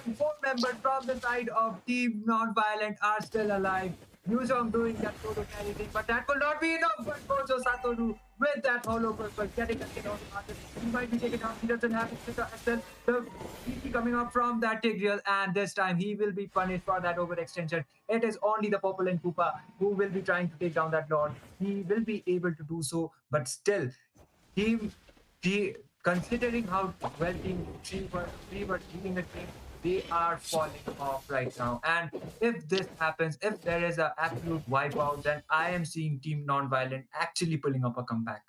And 4 members from the side of Team Non-Violent are still alive. Yuzong doing that solo carry thing, but that will not be enough. But Gojo Satoru with that hollow purple getting a kill on the artist. He might be taken down. He doesn't have it. And then the PP coming up from that Tigreal, and this time he will be punished for that overextension. It is only the Popple and Koopa who will be trying to take down that Lord. He will be able to do so, but still, he considering how well Team 3 were leading the game, they are falling off right now. And if this happens, if there is an absolute wipeout, then I am seeing Team Non-Violent actually pulling up a comeback.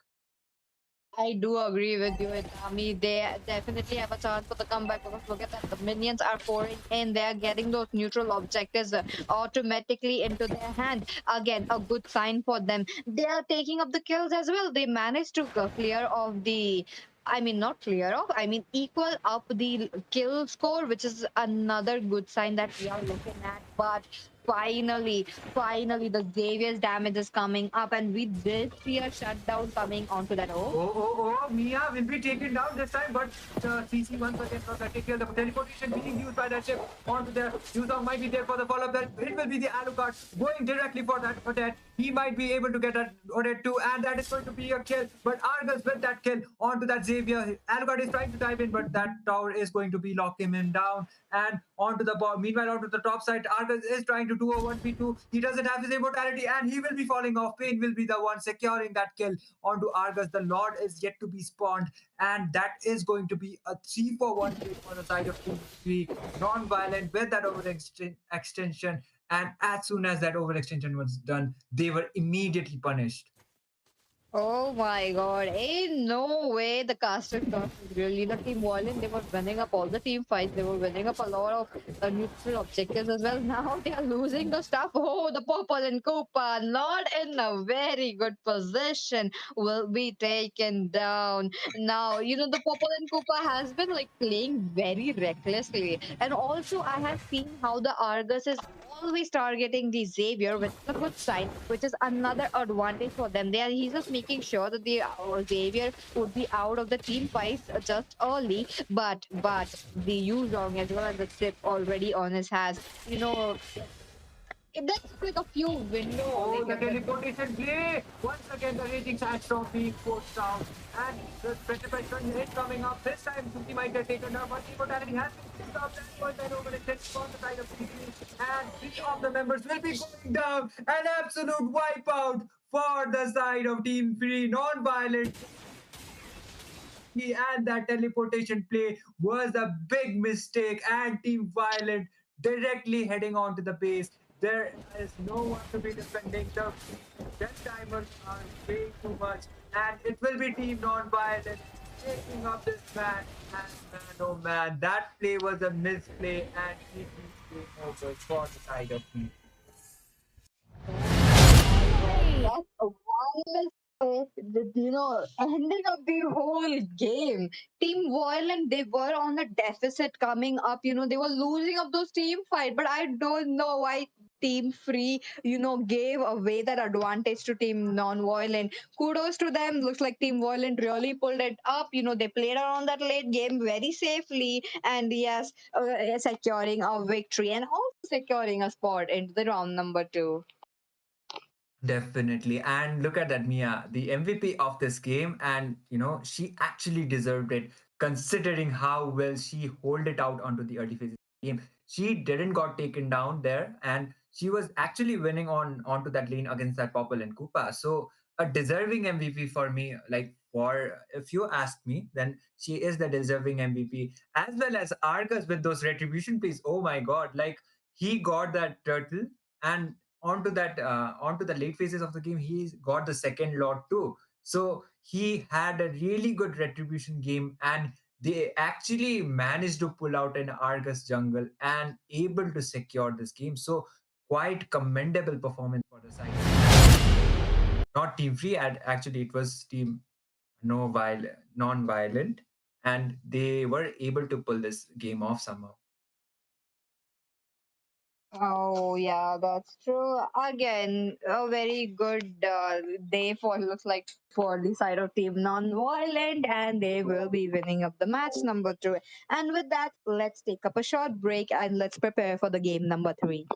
I do agree with you, Itami. They definitely have a chance for the comeback, because look at that. The minions are pouring in. They are getting those neutral objectives automatically into their hand. Again, a good sign for them. They are taking up the kills as well. They managed to clear off the. I mean, not clear off. I mean, equal up the kill score, which is another good sign that we are looking at. But finally, the Xavier's damage is coming up, and we did see a shutdown coming onto that. Mia will be taken down this time, but CC once again from the take care. The teleportation being used by that ship onto there. Yuzong might be there for the follow-up. That it will be the Alucard going directly for that Odette. He might be able to get that Odette too, and that is going to be a kill. But Argus with that kill onto that Xavier. Alucard is trying to dive in, but that tower is going to be locking him down. And onto the ball. Meanwhile, onto the top side, Argus is trying to do a 1v2. He doesn't have his immortality, and he will be falling off. Pain will be the one securing that kill onto Argus. The Lord is yet to be spawned, and that is going to be a 3-for-1 trade on the side of Team 3. Non-violent with that overextension. And as soon as that overextension was done, they were immediately punished. Oh my god, ain't no way the caster got really the Team Violent. They were winning up all the team fights, they were winning up a lot of neutral objectives as well. Now they are losing the stuff. Oh, the Popple and Koopa, not in a very good position, will be taken down. Now, the Popple and Koopa has been like playing very recklessly. And also, I have seen how the Argus is always targeting the Xavier, with the good side, which is another advantage for them. He's just making sure that the Xavier would be out of the team fights just early, but the Yuzong as well as the Sip already on his hands. That's like a few windows. Oh, the teleportation play! Once again, the raging sandstorm being forced down. And the petrification is coming up. This time, Suki might get taken down, but immortality has been picked up. That was then over the on the side of Suki. And 3 of the members will be going down. An absolute wipeout for the side of Team 3. Non-violent. And that teleportation play was a big mistake, and Team Violent directly heading on to the base. There is no one to be defending. The death timers are way too much, and it will be Team Non-Violent taking up this match. And man, oh man, that play was a misplay, and it is over for the side of Team. That's one ending of the whole game. Team Violent, they were on a deficit coming up. They were losing up those team fight, but I don't know why Team Free, gave away that advantage to Team Non-Violent. Kudos to them. Looks like Team Violent really pulled it up. They played around that late game very safely, and yes, securing a victory and also securing a spot into the round number two. Definitely. And look at that, Mia, the MVP of this game. And, she actually deserved it considering how well she hold it out onto the early phases of the game. She didn't got taken down there and she was actually winning onto that lane against that Popple and Koopa. So a deserving MVP for me, like for if you ask me, then she is the deserving MVP. As well as Argus with those retribution plays. Oh my god, like he got that turtle and onto the late phases of the game he got the second lot too, so he had a really good retribution game and they actually managed to pull out an Argus jungle and able to secure this game. So quite commendable performance for the side, not Team Free, actually it was Team Non-Violent, and they were able to pull this game off somehow. Oh, yeah, that's true. Again, a very good day for looks like for the side of Team Non-Violent, and they will be winning up the match number two. And with that, let's take up a short break and let's prepare for the game number three.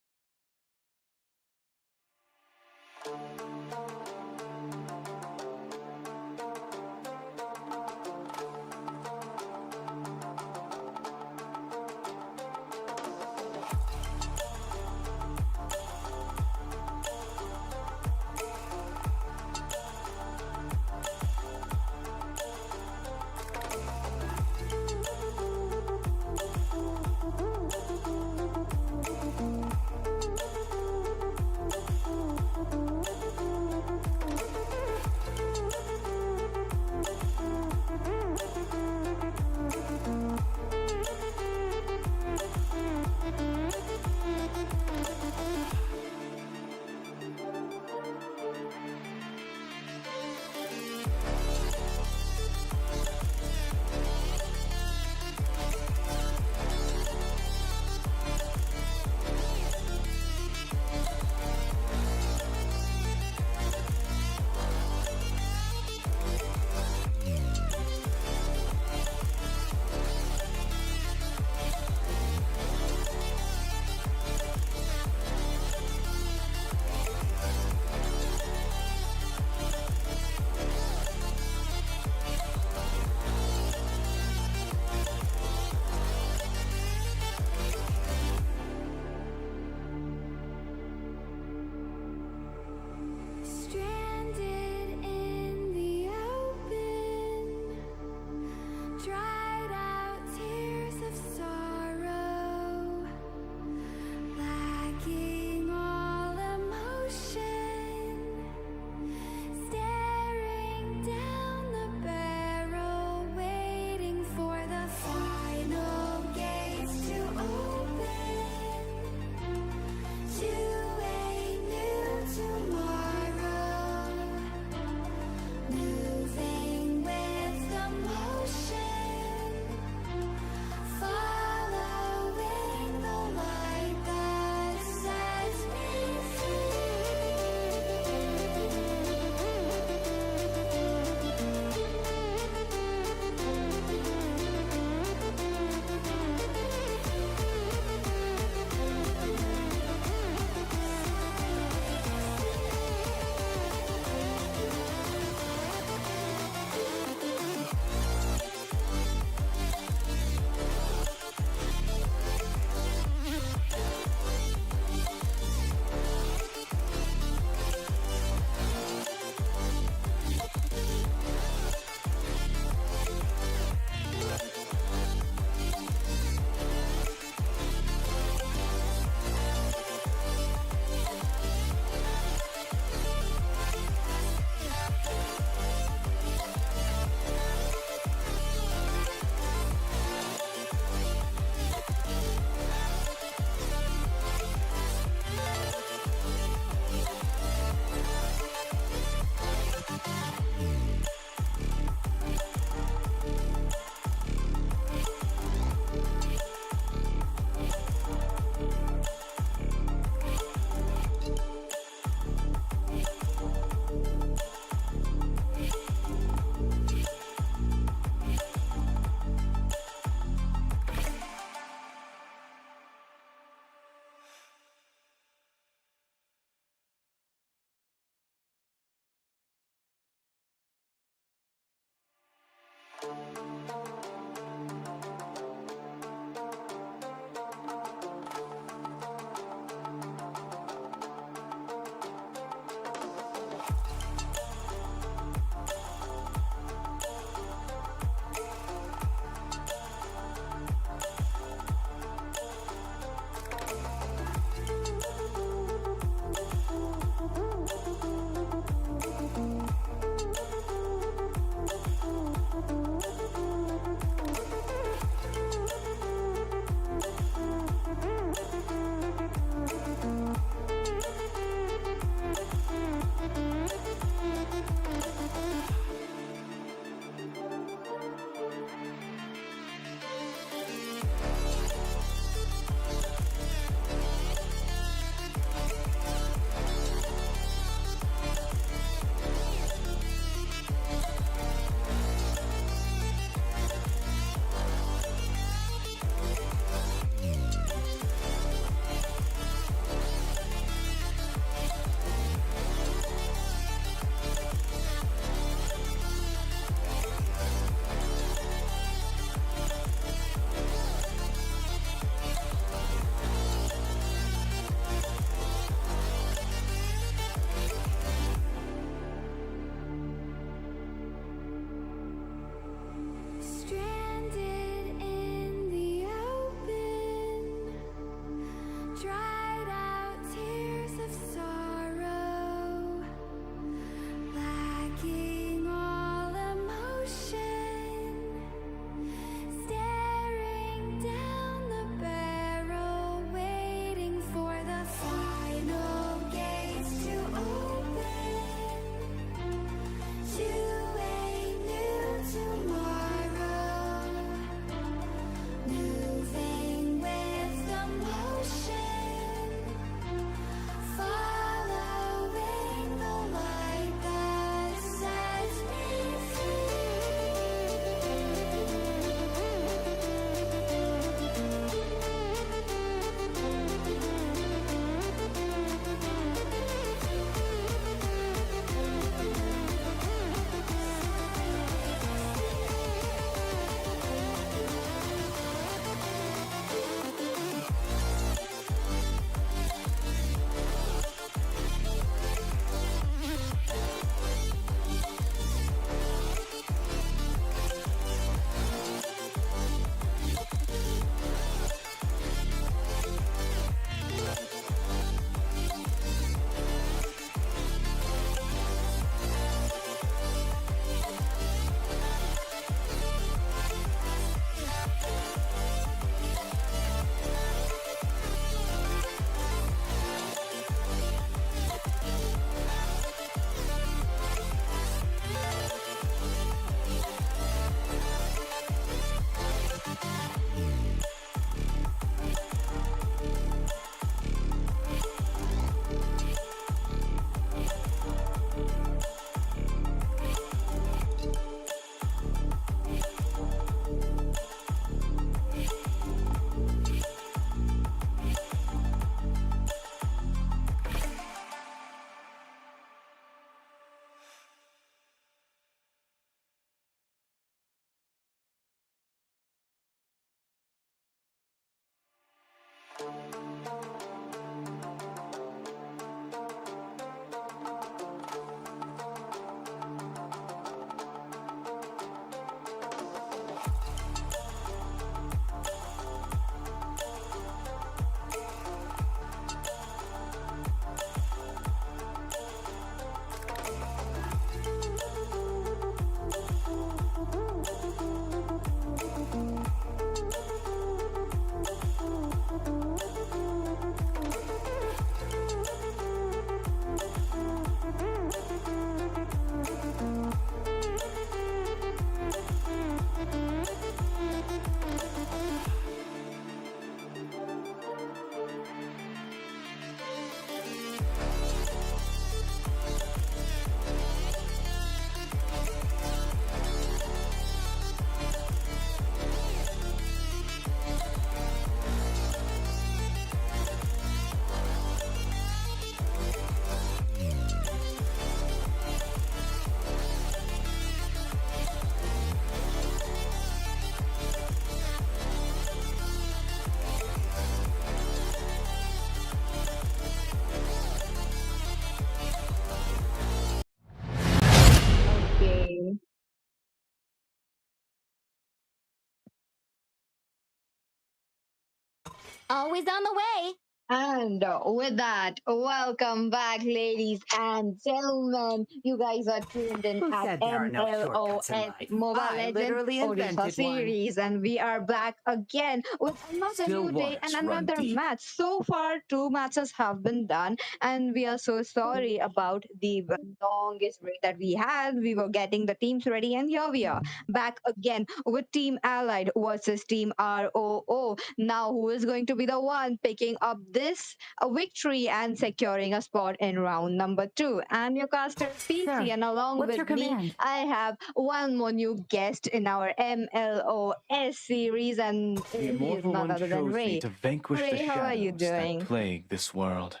Always on the way. And with that, welcome back, ladies and gentlemen. You guys are tuned in Who at said there are no shortcuts in MLOS life? Mobile I Legend literally Odisha invented one. series, and we are back again with another Still new day and waters run another deep. match. So far, 2 matches have been done, and we are so sorry about the longest break that we had. We were getting the teams ready, and here we are back again with Team Allied versus Team ROO. Now, who is going to be the one picking up this a victory and securing a spot in round number 2? I'm your caster Sir, PC, and along what's your with me, command? I have one more new guest in our MLOS series, and The he is immortal none one other than chose me Ray. to vanquish the Ray, how are you shadows that doing? plague this world.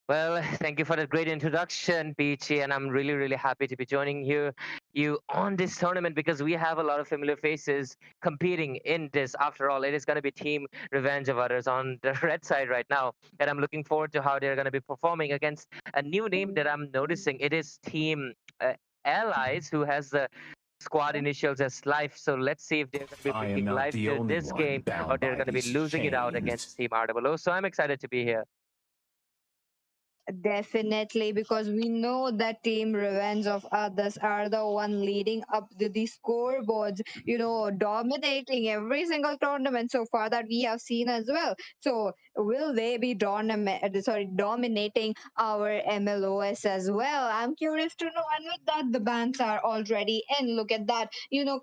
Well, thank you for that great introduction, Peachy, and I'm really, really happy to be joining you on this tournament because we have a lot of familiar faces competing in this. After all, it is going to be Team Revenge of Others on the red side right now, and I'm looking forward to how they're going to be performing against a new name that I'm noticing. It is Team Allies, who has the squad initials as Life. So let's see if they're going to be I am bringing not life the to only this one game or bound they're by going to be these losing it out chains. against Team RWO. So I'm excited to be here. Definitely, because we know that Team Revenge of Others are the one leading up to the scoreboards, dominating every single tournament so far that we have seen as well. So, will they be dominating our MLOS as well? I'm curious to know. And with that, the bands are already in. Look at that.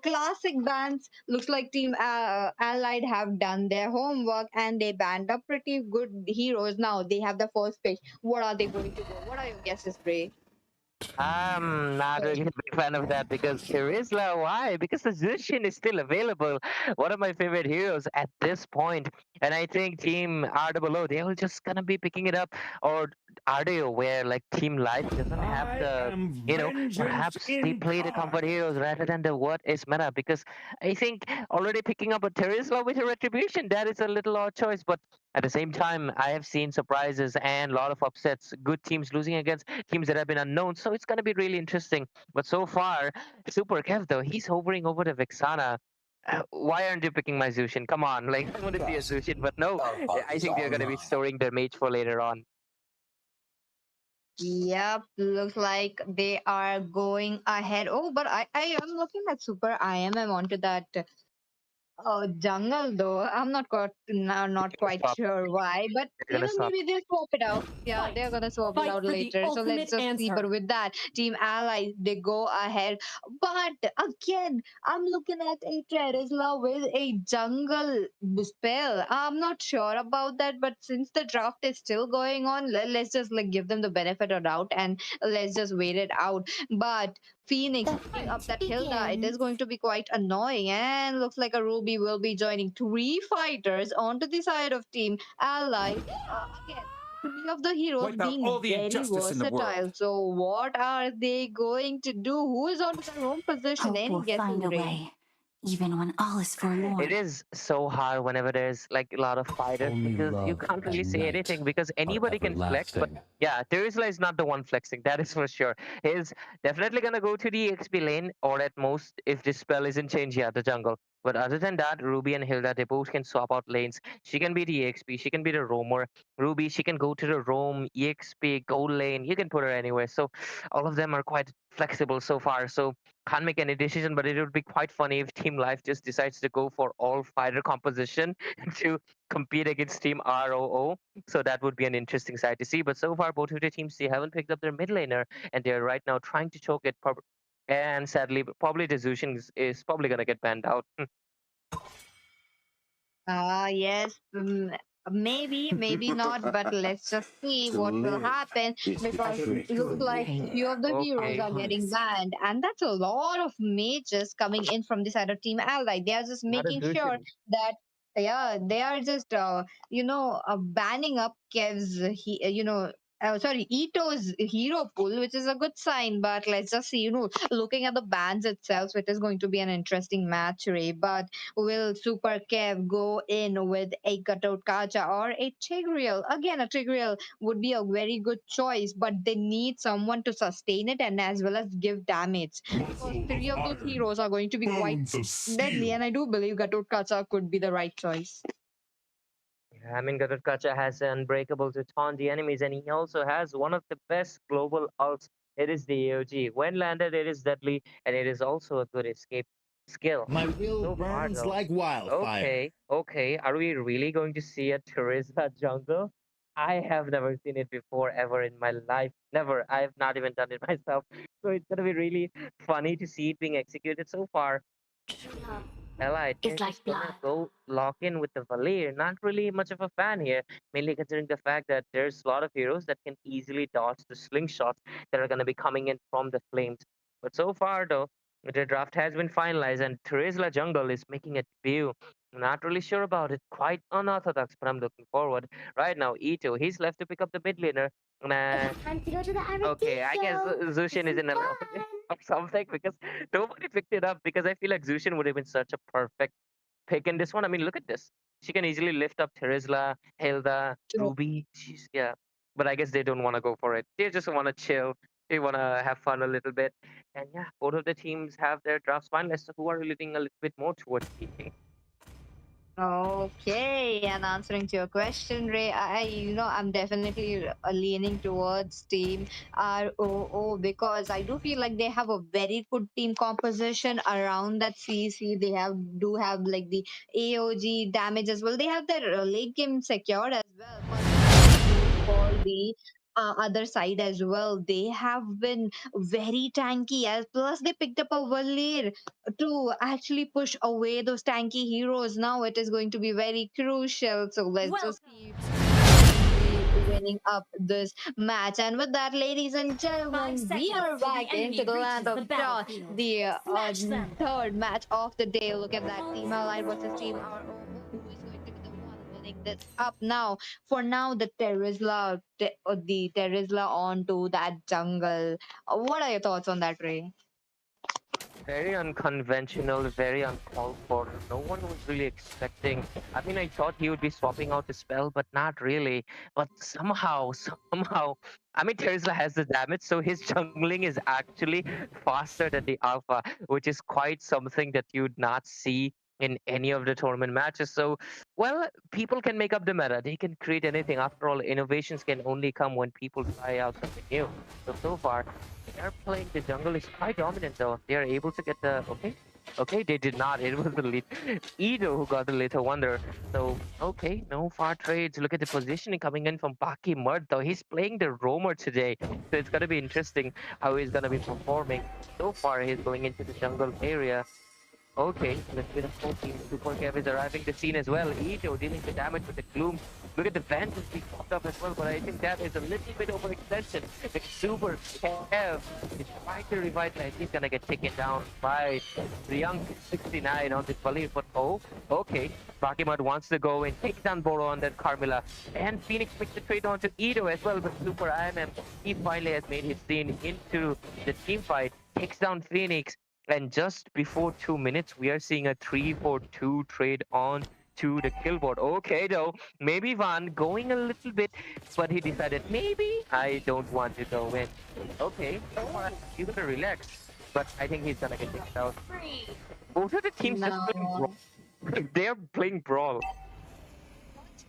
Classic bands. Looks like Team Allied have done their homework and they banned up pretty good heroes. Now they have the first pick. What are they going to go? What are your guesses, Bray? I'm not really a big fan of that because Terizla, why? Because the Zushin is still available. One of my favorite heroes at this point. And I think Team RWO, they are just gonna be picking it up. Or are they aware like Team Life doesn't have I the am vengeance perhaps they play the comfort heroes rather than the what is meta? Because I think already picking up a Terizla with a retribution, that is a little odd choice. But at the same time, I have seen surprises and a lot of upsets. Good teams losing against teams that have been unknown. So it's going to be really interesting. But so far, Super Kev, though, he's hovering over the Vexana. Why aren't you picking my Zushin? Come on, like I want to see a Zushin, but no, I think they're going to be storing their mage for later on. Yep, looks like they are going ahead. Oh, but I am looking at Super IMM onto that jungle though. I'm not quite Swap. sure why, but They're going to swap. maybe they'll swap it out. Yeah, Fight. they're gonna swap it Fight out for the later. So let's ultimate just see. But answer. with that, Team Allies they go ahead. But again, I'm looking at a Terizla with a jungle spell. I'm not sure about that, but since the draft is still going on, let's just like give them the benefit of doubt and let's just wait it out. But Phoenix The picking up fight that Hilda, it is begins. going to be quite annoying. And looks like a Ruby will be joining 3 fighters onto the side of Team Ally. Again, 3 of the heroes Wipe out being all the very injustice in the versatile. world. So, what are they going to do? Who is onto their home position? Hope will Any guesses, find a Ray? way, even when all is It forlorn. is so hard whenever there's like a lot of fighters Only because you love can't really and say night anything because are anybody can flex. But everlasting. yeah, Terizla is not the one flexing, that is for sure. He's definitely gonna go to the XP lane, or at most, if this spell isn't changed, yeah, the jungle. But other than that, Ruby and Hilda, they both can swap out lanes. She can be the EXP, she can be the roamer. Ruby, she can go to the roam, EXP, gold lane. You can put her anywhere. So all of them are quite flexible so far. So can't make any decision, but it would be quite funny if Team Life just decides to go for all fighter composition to compete against Team ROO. So that would be an interesting side to see. But so far, both of the teams, they haven't picked up their mid laner, and they're right now trying to choke it. And sadly, probably the Zushin is probably gonna get banned out. Yes, maybe not, but let's just see To what will live happen is the because trick looks of like the few of the heroes Okay. are getting banned, and that's a lot of mages coming in from the side of Team Ally. They are just Not a making sure Zushin. that yeah, they are just banning up Kev's sorry, Ito's hero pool, which is a good sign. But let's just see, looking at the bans itself, it is going to be an interesting match, Ray. But will Super Kev go in with a cutout Kacha or a Tigreal? Again, a Tigreal would be a very good choice, but they need someone to sustain it and as well as give damage. Because 3 of those heroes are going to be quite deadly, and I do believe Gatot Kacha could be the right choice. Yeah, I mean, Garukacha has unbreakable to taunt the enemies, and he also has one of the best global ults. It is the AOG. When landed, it is deadly, and it is also a good escape skill. My will So far, burns though. like wildfire. Okay. Are we really going to see a Teresa jungle? I have never seen it before ever in my life. Never. I have not even done it myself. So it's gonna be really funny to see it being executed so far. Love Ella, is they're like just gonna blood. go lock in with the Valir. Not really much of a fan here, mainly considering the fact that there's a lot of heroes that can easily dodge the slingshots that are gonna be coming in from the flames. But so far, though, the draft has been finalized, and Terizla Jungle is making a debut. Not really sure about it. Quite unorthodox, but I'm looking forward. Right now, Ito, he's left to pick up the mid laner. It's time to go to the Okay, Arabic I guess show. Zushin is Some in a little bit fun. of something because nobody picked it up because I feel like Zushin would have been such a perfect pick in this one. I mean, look at this. She can easily lift up Terizla, Hilda, Ruby. She's yeah. But I guess they don't want to go for it. They just want to chill. They want to have fun a little bit. And yeah, both of the teams have their drafts finalized. So who are leaning a little bit more towards beating? Okay, and answering to your question, Ray, I'm definitely leaning towards Team ROO because I do feel like they have a very good team composition around that CC. They have like the AOG damage as well. They have their late game secured as well. For the other side as well, they have been very tanky. As plus, they picked up a Valir to actually push away those tanky heroes. Now it is going to be very crucial. So let's just see winning up this match. And with that, ladies and gentlemen, we are back into the land of Dawn, the third match of the day. Look at that, Team Allied versus Team ROO. Who is going to be the one winning this up now? For now, the Terizla onto that jungle. What are your thoughts on that, Ray? Very unconventional, very uncalled for. No one was really expecting. I mean, I thought he would be swapping out the spell, but not really. But somehow, I mean, Terizla has the damage, so his jungling is actually faster than the alpha, which is quite something that you'd not see in any of the tournament matches. So, well, people can make up the meta. They can create anything. After all, innovations can only come when people try out something new. So far, they're playing the jungle is quite dominant though. They are able to get the okay. Okay, they did not. It was the lead Edo who got the little wonder. So okay, no far trades. Look at the positioning coming in from Baki Murd though. He's playing the roamer today. So it's gonna be interesting how he's gonna be performing. So far he's going into the jungle area. Okay, let's get a full team. Super Kev is arriving the scene as well. Ito dealing the damage with the gloom. Look at the Vantage being popped up as well, but I think that is a little bit overextension. The Super Kev is trying to revitalize. He's gonna get taken down by the young 69 on this Valir, but oh, okay. Bakimud wants to go and take down Boro on that Carmilla. And Phoenix picks the trade onto Ito as well, but Super IMM, he finally has made his scene into the team fight. Takes down Phoenix. And just before 2 minutes, we are seeing a 3-4-2 trade on to the kill board. Okay, though, maybe Van going a little bit, but he decided maybe I don't want to go in. Okay, he's gonna relax, but I think he's gonna get kicked out. Both of the teams just playing brawl. No. They're playing brawl.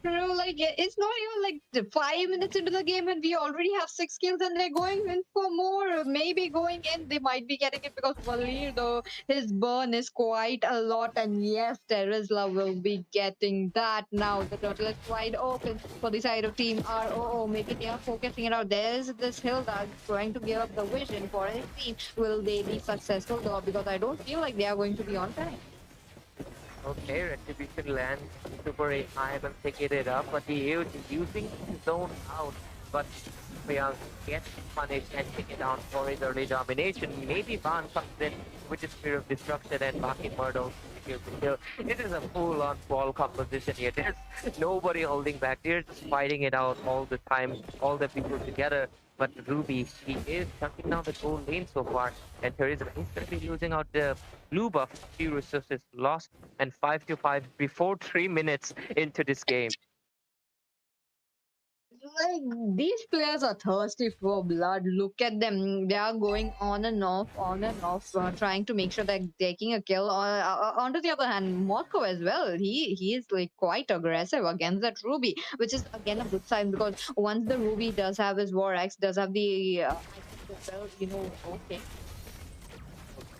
True, like it's not even like the 5 minutes into the game and we already have 6 kills and they're going in for more. Maybe going in, they might be getting it because Valir though his burn is quite a lot, and yes, Terizla will be getting that now. The turtle is wide open for the side of Team ROO. Maybe they are focusing it out. There's this Hilda trying to give up the vision for his team. Will they be successful though? Because I don't feel like they are going to be on time. Okay, Retribution lands super high and picking it up, but the AOT using his zone out, but Priyank gets punished and taken down for his early domination. Maybe Van comes in with the Spear of Destruction and Baki Murdo secures the kill. It is a full-on ball composition here. There's nobody holding back. They're just fighting it out all the time, all the people together. But Ruby, he is chunking down the gold lane so far, and Teresa is going to be losing out the blue buff. Few resources lost, and 5-5 before 3 minutes into this game. Like these players are thirsty for blood. Look at them; they are going on and off, trying to make sure they're taking a kill. On the other hand, Moscow as well. He is like quite aggressive against that Ruby, which is again a good sign because once the Ruby does have his War Axe, does have the items as well, okay.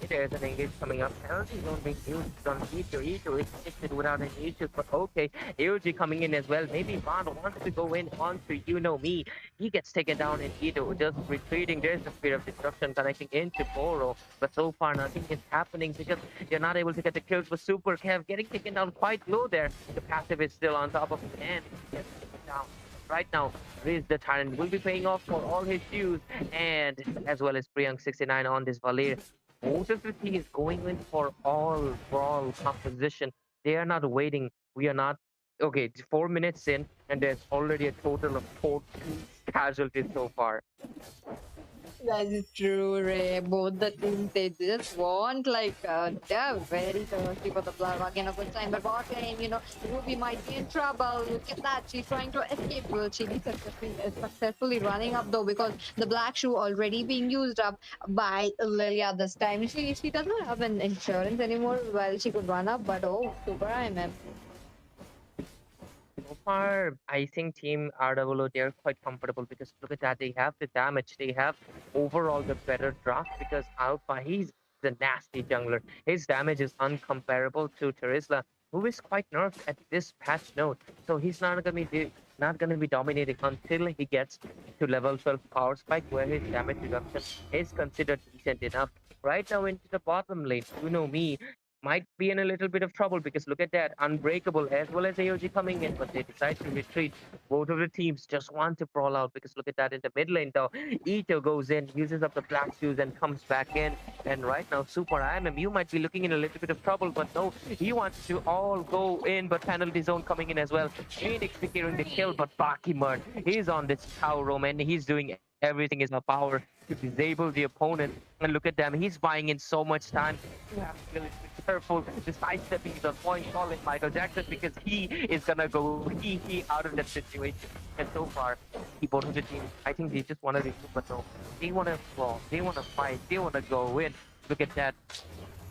There's an engage coming up. Penalty zone being used on Ito. Ito is connected without any issues, but okay. AOG coming in as well. Maybe Van wants to go in onto You Know Me. He gets taken down in Ito, just retreating. There's the spear of destruction connecting into Boro, but so far nothing is happening because you're not able to get the kills with Super Kev getting taken down quite low there. The passive is still on top of him and he gets taken down. Right now, Riz the Tyrant will be paying off for all his dues, and as well as Priyank 69 on this Valir. Both of the teams going in for all composition. They are not waiting. We are not. Okay, it's 4 minutes in, and there's already a total of 14 casualties so far. That is true, Ray. Both the teams, they just want, like, they're very thirsty for the blood. Again, a good sign. But bot lane, Ruby might be in trouble. Look at that. She's trying to escape. Will she be successfully running up, though, because the black shoe already being used up by Lilia this time. She doesn't have an insurance anymore. Well, she could run up, but oh, super IMM. So far, I think Team RWO, they're quite comfortable because look at that. They have the damage. They have overall the better draft because Alpha, he's the nasty jungler. His damage is uncomparable to Terizla, who is quite nerfed at this patch note. So he's not gonna be dominating until he gets to level 12 power spike, where his damage reduction is considered decent enough. Right now into the bottom lane, You Know Me might be in a little bit of trouble because look at that, Unbreakable as well as AOG coming in, but they decide to retreat. Both of the teams just want to brawl out because look at that in the mid lane though. Ito goes in, uses up the black shoes and comes back in. And right now, Super IMM, you might be looking in a little bit of trouble, but no, he wants to all go in, but penalty zone coming in as well. Phoenix securing the kill, but Bakimard, he's on this tower roam and he's doing everything in his power to disable the opponent. And look at them, he's buying in so much time. You have to be a little bit careful, deciding the point calling Michael Jackson because he is gonna go he out of that situation. And so far, the both of the teams, I think they just want to regroup, but no, they want to brawl, they want to fight, they want to go in. Look at that,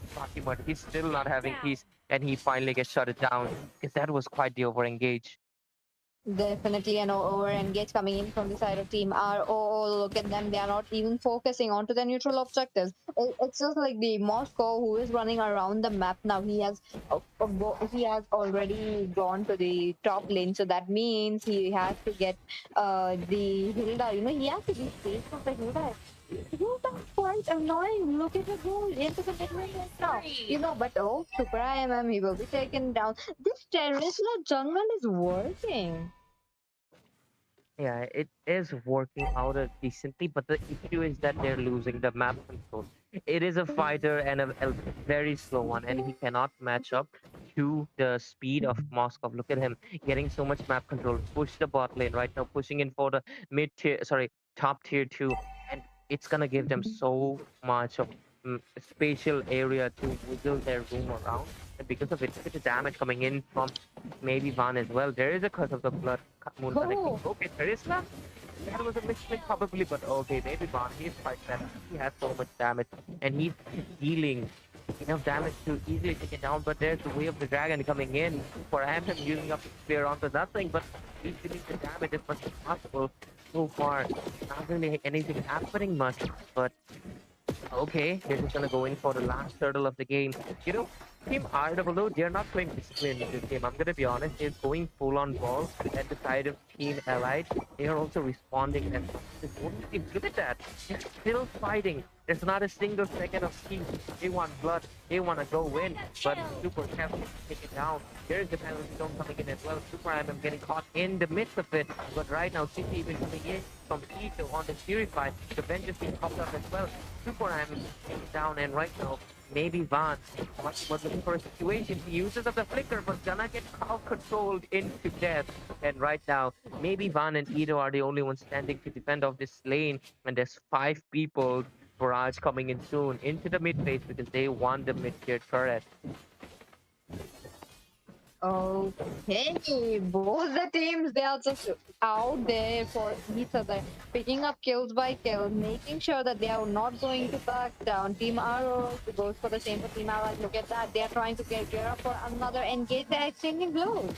Fatima, he's still not having peace, and he finally gets shut it down because that was quite the over engage. Definitely an over engage coming in from the side of team R. Oh, look at them. They are not even focusing onto their neutral objectives. It's just like the Moscow who is running around the map now. He has already gone to the top lane, so that means he has to get the Hilda. He has to be safe from the Hilda. Hilda's quite annoying. Look at the goal into the mid lane right now. But oh, Super IMM, he will be taken down. This Terizla jungle is working. Yeah, it is working out decently, but the issue is that they're losing the map control. It is a fighter and a very slow one, and he cannot match up to the speed of Moskov. Look at him getting so much map control. Push the bot lane right now, pushing in for the top tier 2, and it's gonna give them so much of spatial area to wiggle their room around. And because of it, look at the damage coming in from maybe Van as well. There is a curse of the blood moon connecting. Okay, there is that. That was a misclick probably, but okay, maybe Van, he's quite better. He has so much damage, and he's dealing enough damage to easily take it down, but there's the way of the dragon coming in for him using up his spear onto nothing, but he's dealing the damage as much as possible. So far, not really anything happening much, but okay, they're just gonna go in for the last hurdle of the game. Team RWO, they're not playing discipline in this game. I'm gonna be honest, they're going full on ball at the side of Team Allied. They are also responding and look at that. They're still fighting. There's not a single second of peace. They want blood. They want to go in, but Super careful to take it down. There is the penalty zone coming in as well. Super IMM getting caught in the midst of it, but right now CT even coming in from Tito on the Purify. The Vengeance being popped up as well. Super IMM taking it down, and right now maybe Van was looking for a situation. He uses up the flicker, but gonna get crowd controlled into death. And right now, maybe Van and Ito are the only ones standing to defend off this lane. And there's 5 people. Barrage coming in soon into the mid phase because they want the mid tier turret. Okay, both the teams they are just out there for each other, picking up kills by kill, making sure that they are not going to back down. Team Arrow goes for the same for Team Allies. Look at that, they are trying to get gear up for another engage. They're exchanging blows.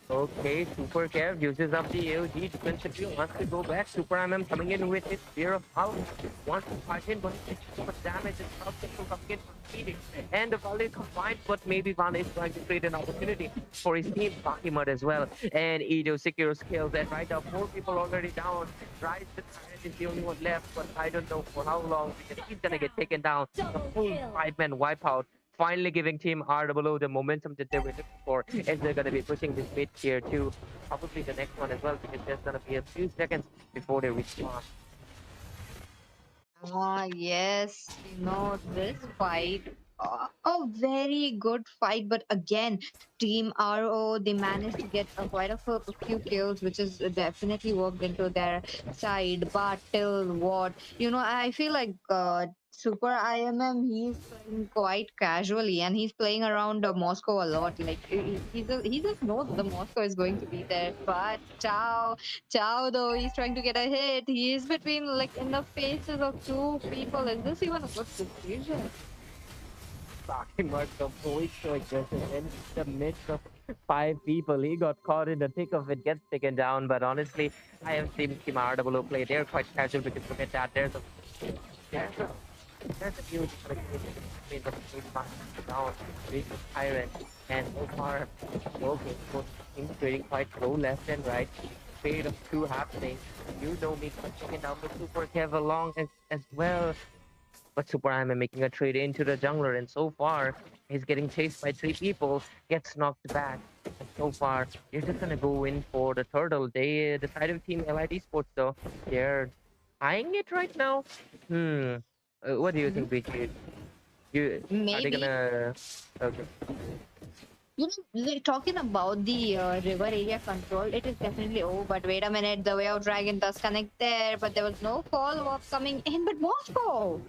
Okay, Super Kev uses up the AOG defensively, wants to go back. Super MM coming in with his spear of health, wants to fight in, but it's too much damage and South Central coming in for speeding. And the volley combined, but maybe Van is trying to create an opportunity for his team, Baki Mud as well. And Edo secures kills, and right now, 4 people already down. Rise the Tyrant is the only one left, but I don't know for how long because he's gonna get taken down. The full 5-man wipeout finally giving Team RWO the momentum that they were looking for as they're going to be pushing this mid tier to probably the next one as well because there's going to be a few seconds before they respond. Ah, yes, this fight. A very good fight, but again, Team RO they managed to get quite a few kills, which is definitely worked into their side. But till what I feel like Super IMM he's playing quite casually, and he's playing around Moscow a lot. Like he just knows the Moscow is going to be there. But Chow, though, he's trying to get a hit. He is between, like, in the faces of two people. Is this even a good decision? Talking about the voice so aggressive in the midst of 5 people. He got caught in the thick of it, gets taken down. But honestly, I have seen Team RWO play. They're quite casual because look at that. There's a there's a huge connection between the three parties down, big tyrant, and so far, okay, so things trading quite low left and right. Fade of two happening. You know me taking down the Super Kev along as well. But Super Hyman making a trade into the jungler, and so far, he's getting chased by 3 people, gets knocked back. And so far, you're just gonna go in for the turtle. They decided team LID Sports though. They're eyeing it right now. Hmm. What do you think, BG? Are they Maybe. gonna? Okay. Like, talking about the river area control, it is definitely. Oh, but wait a minute, the way out dragon does connect there, but there was no follow-up coming in. But Moscow!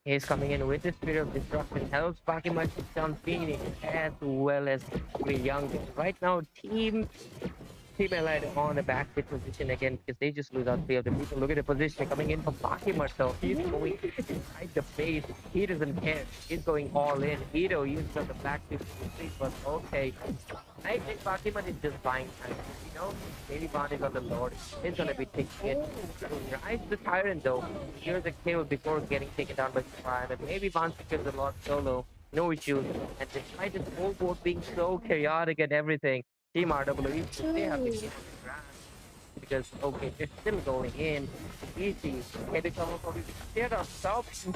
He's coming in with the spirit of destruction, helps Pokemon keep down Phoenix as well as the young. Right now, Team Allied on the backseat position again because they just lose out 3 of the people. Look at the position coming in from Fakimat though. He's going inside the base. He doesn't care. He's going all in. Ito uses up the backseat position, but okay. I think Fakimat is just buying time. Maybe Bond is on the Lord. He's gonna be taking it. Rise the Tyrant though. Here's a kill before getting taken down by Prime. And maybe Bond secures a lot solo. No issues. And despite this whole board being so chaotic and everything, Team RWE, they have the game because okay, they're still going in. Easy. Can they cover for There are stops.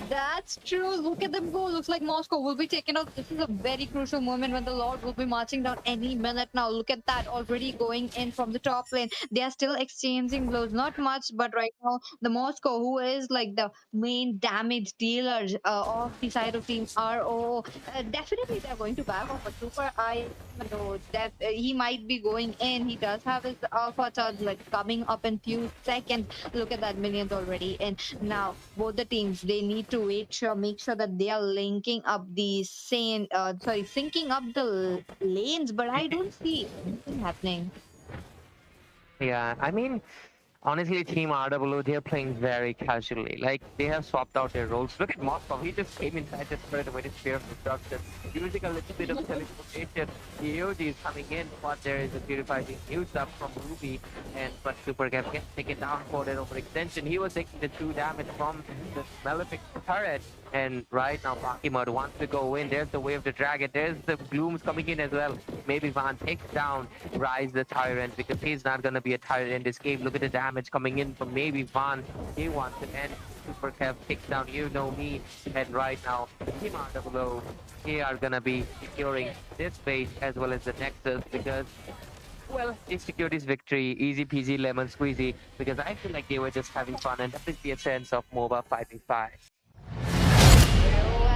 That's true. Look at them go. Looks like Moscow will be taken out. This is a very crucial moment when the Lord will be marching down any minute now. Look at that already going in from the top lane. They are still exchanging blows. Not much, but right now the Moscow, who is like the main damage dealer of the side of Team RO, definitely they're going to back off. But Super I know that he might be going in. He does have his alpha charge like coming up in few seconds. Look at that, millions already in. Now both the teams they need to make sure that they are linking up the same syncing up the lanes, but I don't see anything happening. Yeah, I mean, honestly, Team RWO, they're playing very casually. Like, they have swapped out their roles. Look at Moscow. He just came inside the spread with his spear of destruction. Using a little bit of teleportation. The AOG is coming in, but there is a purifier being used up from Ruby. But Super Cap gets taken down for that overextension. He was taking the 2 damage from the Malefic turret. And right now, Bakimud wants to go in. There's the Wave of the Dragon. There's the Glooms coming in as well. Maybe Van takes down Rise the Tyrant because he's not going to be a Tyrant in this game. Look at the damage coming in from maybe Van. He wants to end. Super Kev takes down You Know Me. And right now, Team RWO, they are going to be securing this base as well as the Nexus because well, they secured this victory, easy peasy lemon squeezy, because I feel like they were just having fun, and that is the essence of MOBA 5v5.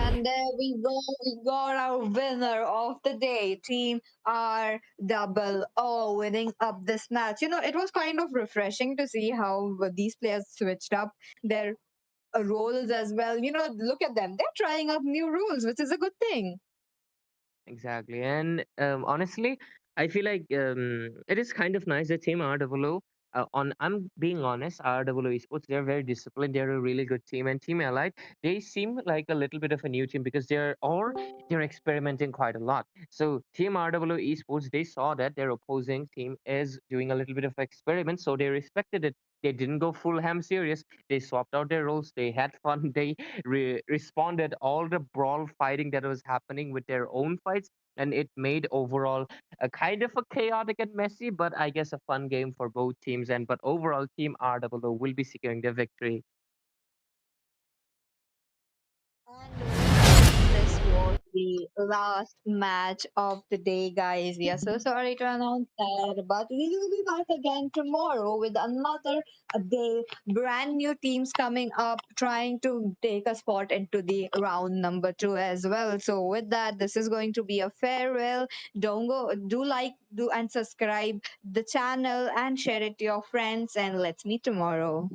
And there we go. We got our winner of the day, Team R double O, winning up this match. It was kind of refreshing to see how these players switched up their roles as well. Look at them. They're trying out new rules, which is a good thing. Exactly. And honestly, I feel like it is kind of nice that Team RWO, I'm being honest, RWO Esports, they're very disciplined. They're a really good team. And Team Allied, they seem like a little bit of a new team because they're experimenting quite a lot. So Team RWO Esports, they saw that their opposing team is doing a little bit of experiment, so they respected it. They didn't go full ham serious. They swapped out their roles. They had fun. They responded all the brawl fighting that was happening with their own fights, and it made overall a kind of a chaotic and messy, but I guess a fun game for both teams. And but overall, Team RWO will be securing the victory. And with that, this was the last match of the day, guys. We are so sorry to announce that, but we will be back again tomorrow with another day. Brand new teams coming up, trying to take a spot into the round number two as well. So, with that, this is going to be a farewell. Don't go, do like, do and subscribe the channel and share it to your friends. And let's meet tomorrow.